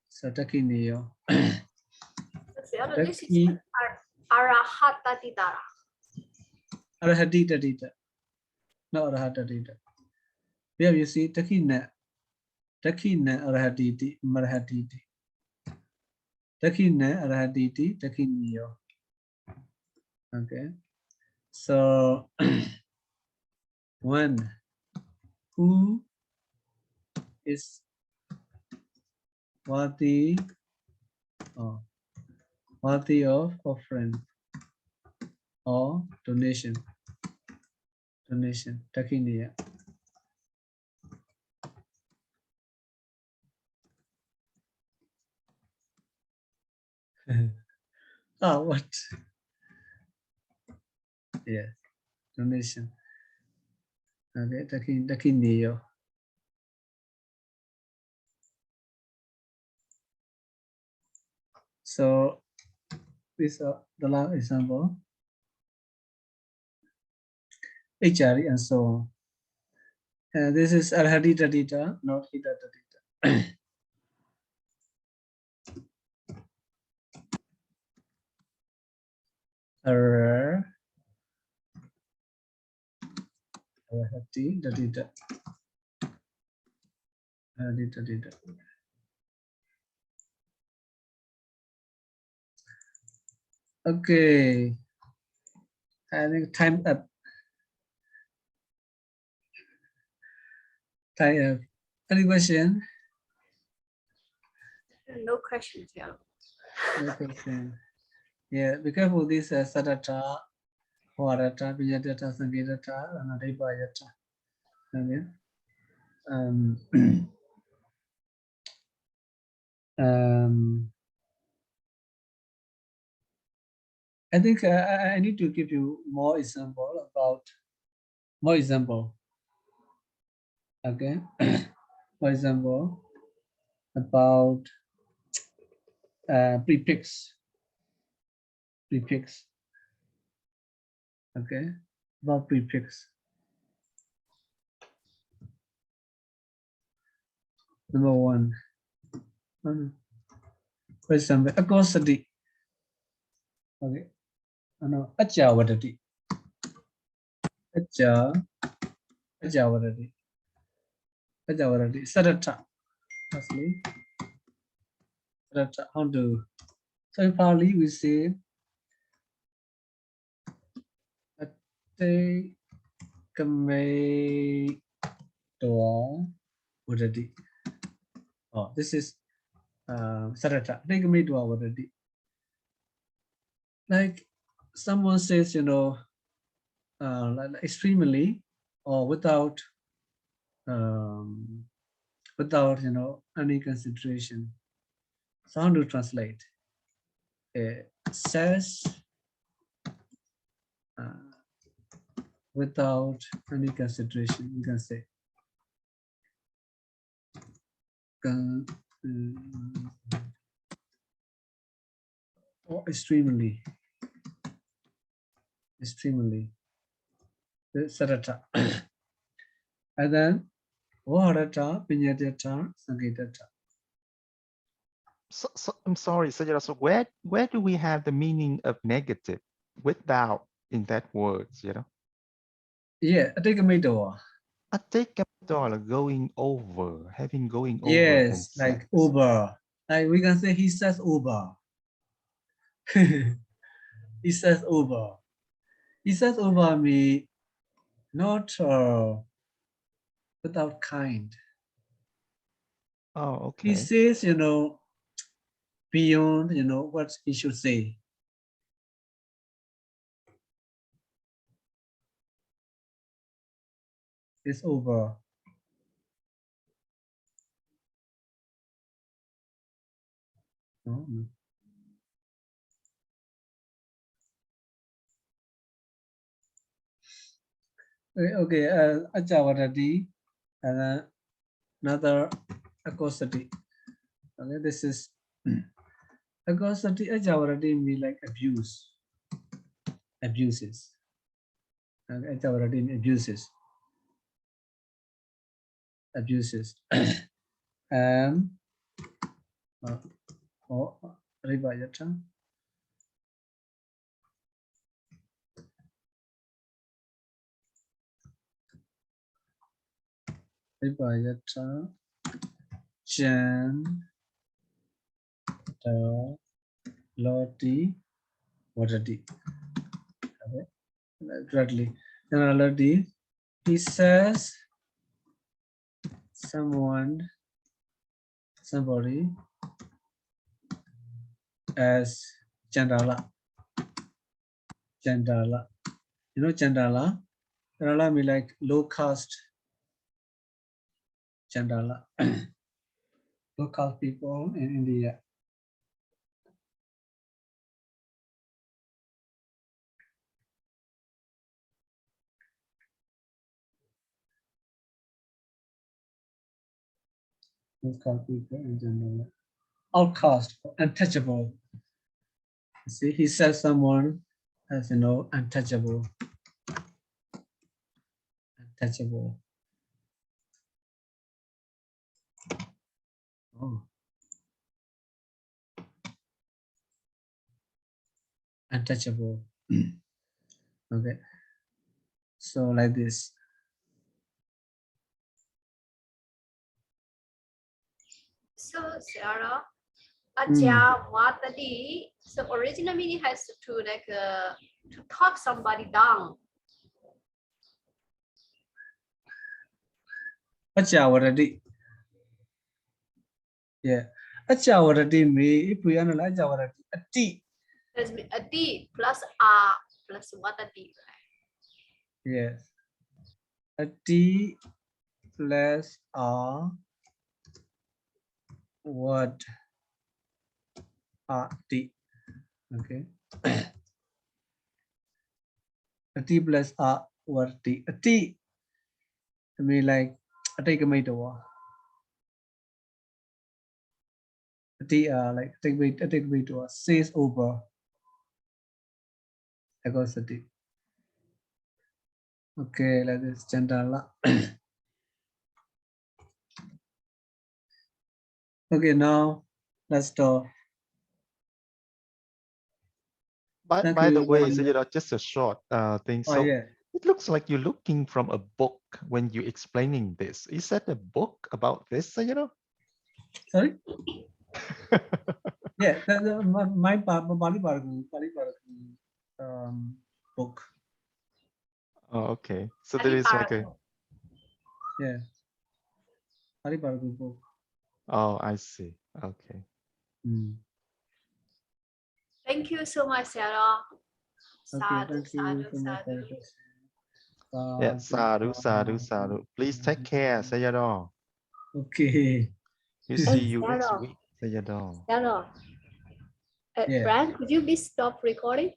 So Dakineo. This is Arahataditara. Arahatita. No Arahatita. Here you see Dakina. Dakina Arahatiti. Marahatiti. Dakina Arahatiti. Dakineo. Okay. So one who is worthy of offering or donation. Dakinia. What? Yes, donation. Okay, Dakinio. So this the last example. HRE and so on. This is Arhadita data, not Hidata data. Okay, I think time up. Time up. Any question? No questions. Yeah. No question. Yeah, be careful this sadata, varata, vijayata, sankirata, and adipayata. Okay. I think I need to give you more example about more example. Okay. For example, about prefix. Prefix. Okay. About prefix. Number one. For example, akosati. Okay. No, ajawatati. Ajawatati. Ajawatati. Sarata. Firstly, sarata. How to? So in Pāḷi we say ate kame toa vadati. Oh, this is sarata. Ate kame toa vadati. Like someone says, you know, like extremely or without without you know any consideration. So how to translate? Says without any consideration. You can say or extremely, extremely. Sarata. And then Vaharata, Pinyatata, Sankitata. So I'm sorry, Sayadaw. So where do we have the meaning of negative without in that words? You know, Yeah, Atekametoa. I take a dollar going over, having going over and Yes, like sex. over. Like we can say he says over. He says over. He says over me not without kind. Oh, He okay. says, you know, beyond, you know, what he should say. It's over. No, no. Okay, Ajavarati and another Akosati. Okay, this is Akosati Ajavarati mean like abuse. Abuses. Okay, Ajavarati mean abuses. Abuses. And Rivayata. Rivayata. Jan. The Loti. Wadati. Okay. Directly. Then Loti. He says somebody as Chandala. Chandala. You know Chandala? Chandala mean like low caste Chandala. Low caste people in India. Low caste people in Chandala. Outcast, untouchable. You see, he says someone as you know, untouchable. Untouchable. Oh. Untouchable. Okay. So like this. So Sayadaw, Aja Matadi. So original meaning has to like to talk somebody down. Achavarati. Yeah. Achavarati me, if we analyze Achavarati, ati. That's ati plus a plus Matadi. Yes. Ati plus a what ati. Okay. Ati plus a what ti. Ati. I mean like take a mate over. Ati like take weight to says over. I got ati. Okay, like this Chandala. Okay, now let's talk. By the way, so just a short thing. Oh So yeah. it looks like you're looking from a book when you're explaining this. Is that a book about this, Sorry? Yeah, my Pāḷi book. Oh, okay. So there is like a. Yeah, Pāḷi book. Oh, I see. Okay. Thank you so much, Sayadaw. Okay, thank you so much for your question. Yeah, sadhu. Please take care, Sayadaw. Okay. We'll see you next week, Sayadaw. Sayadaw. Yeah. Frank, could you please stop recording?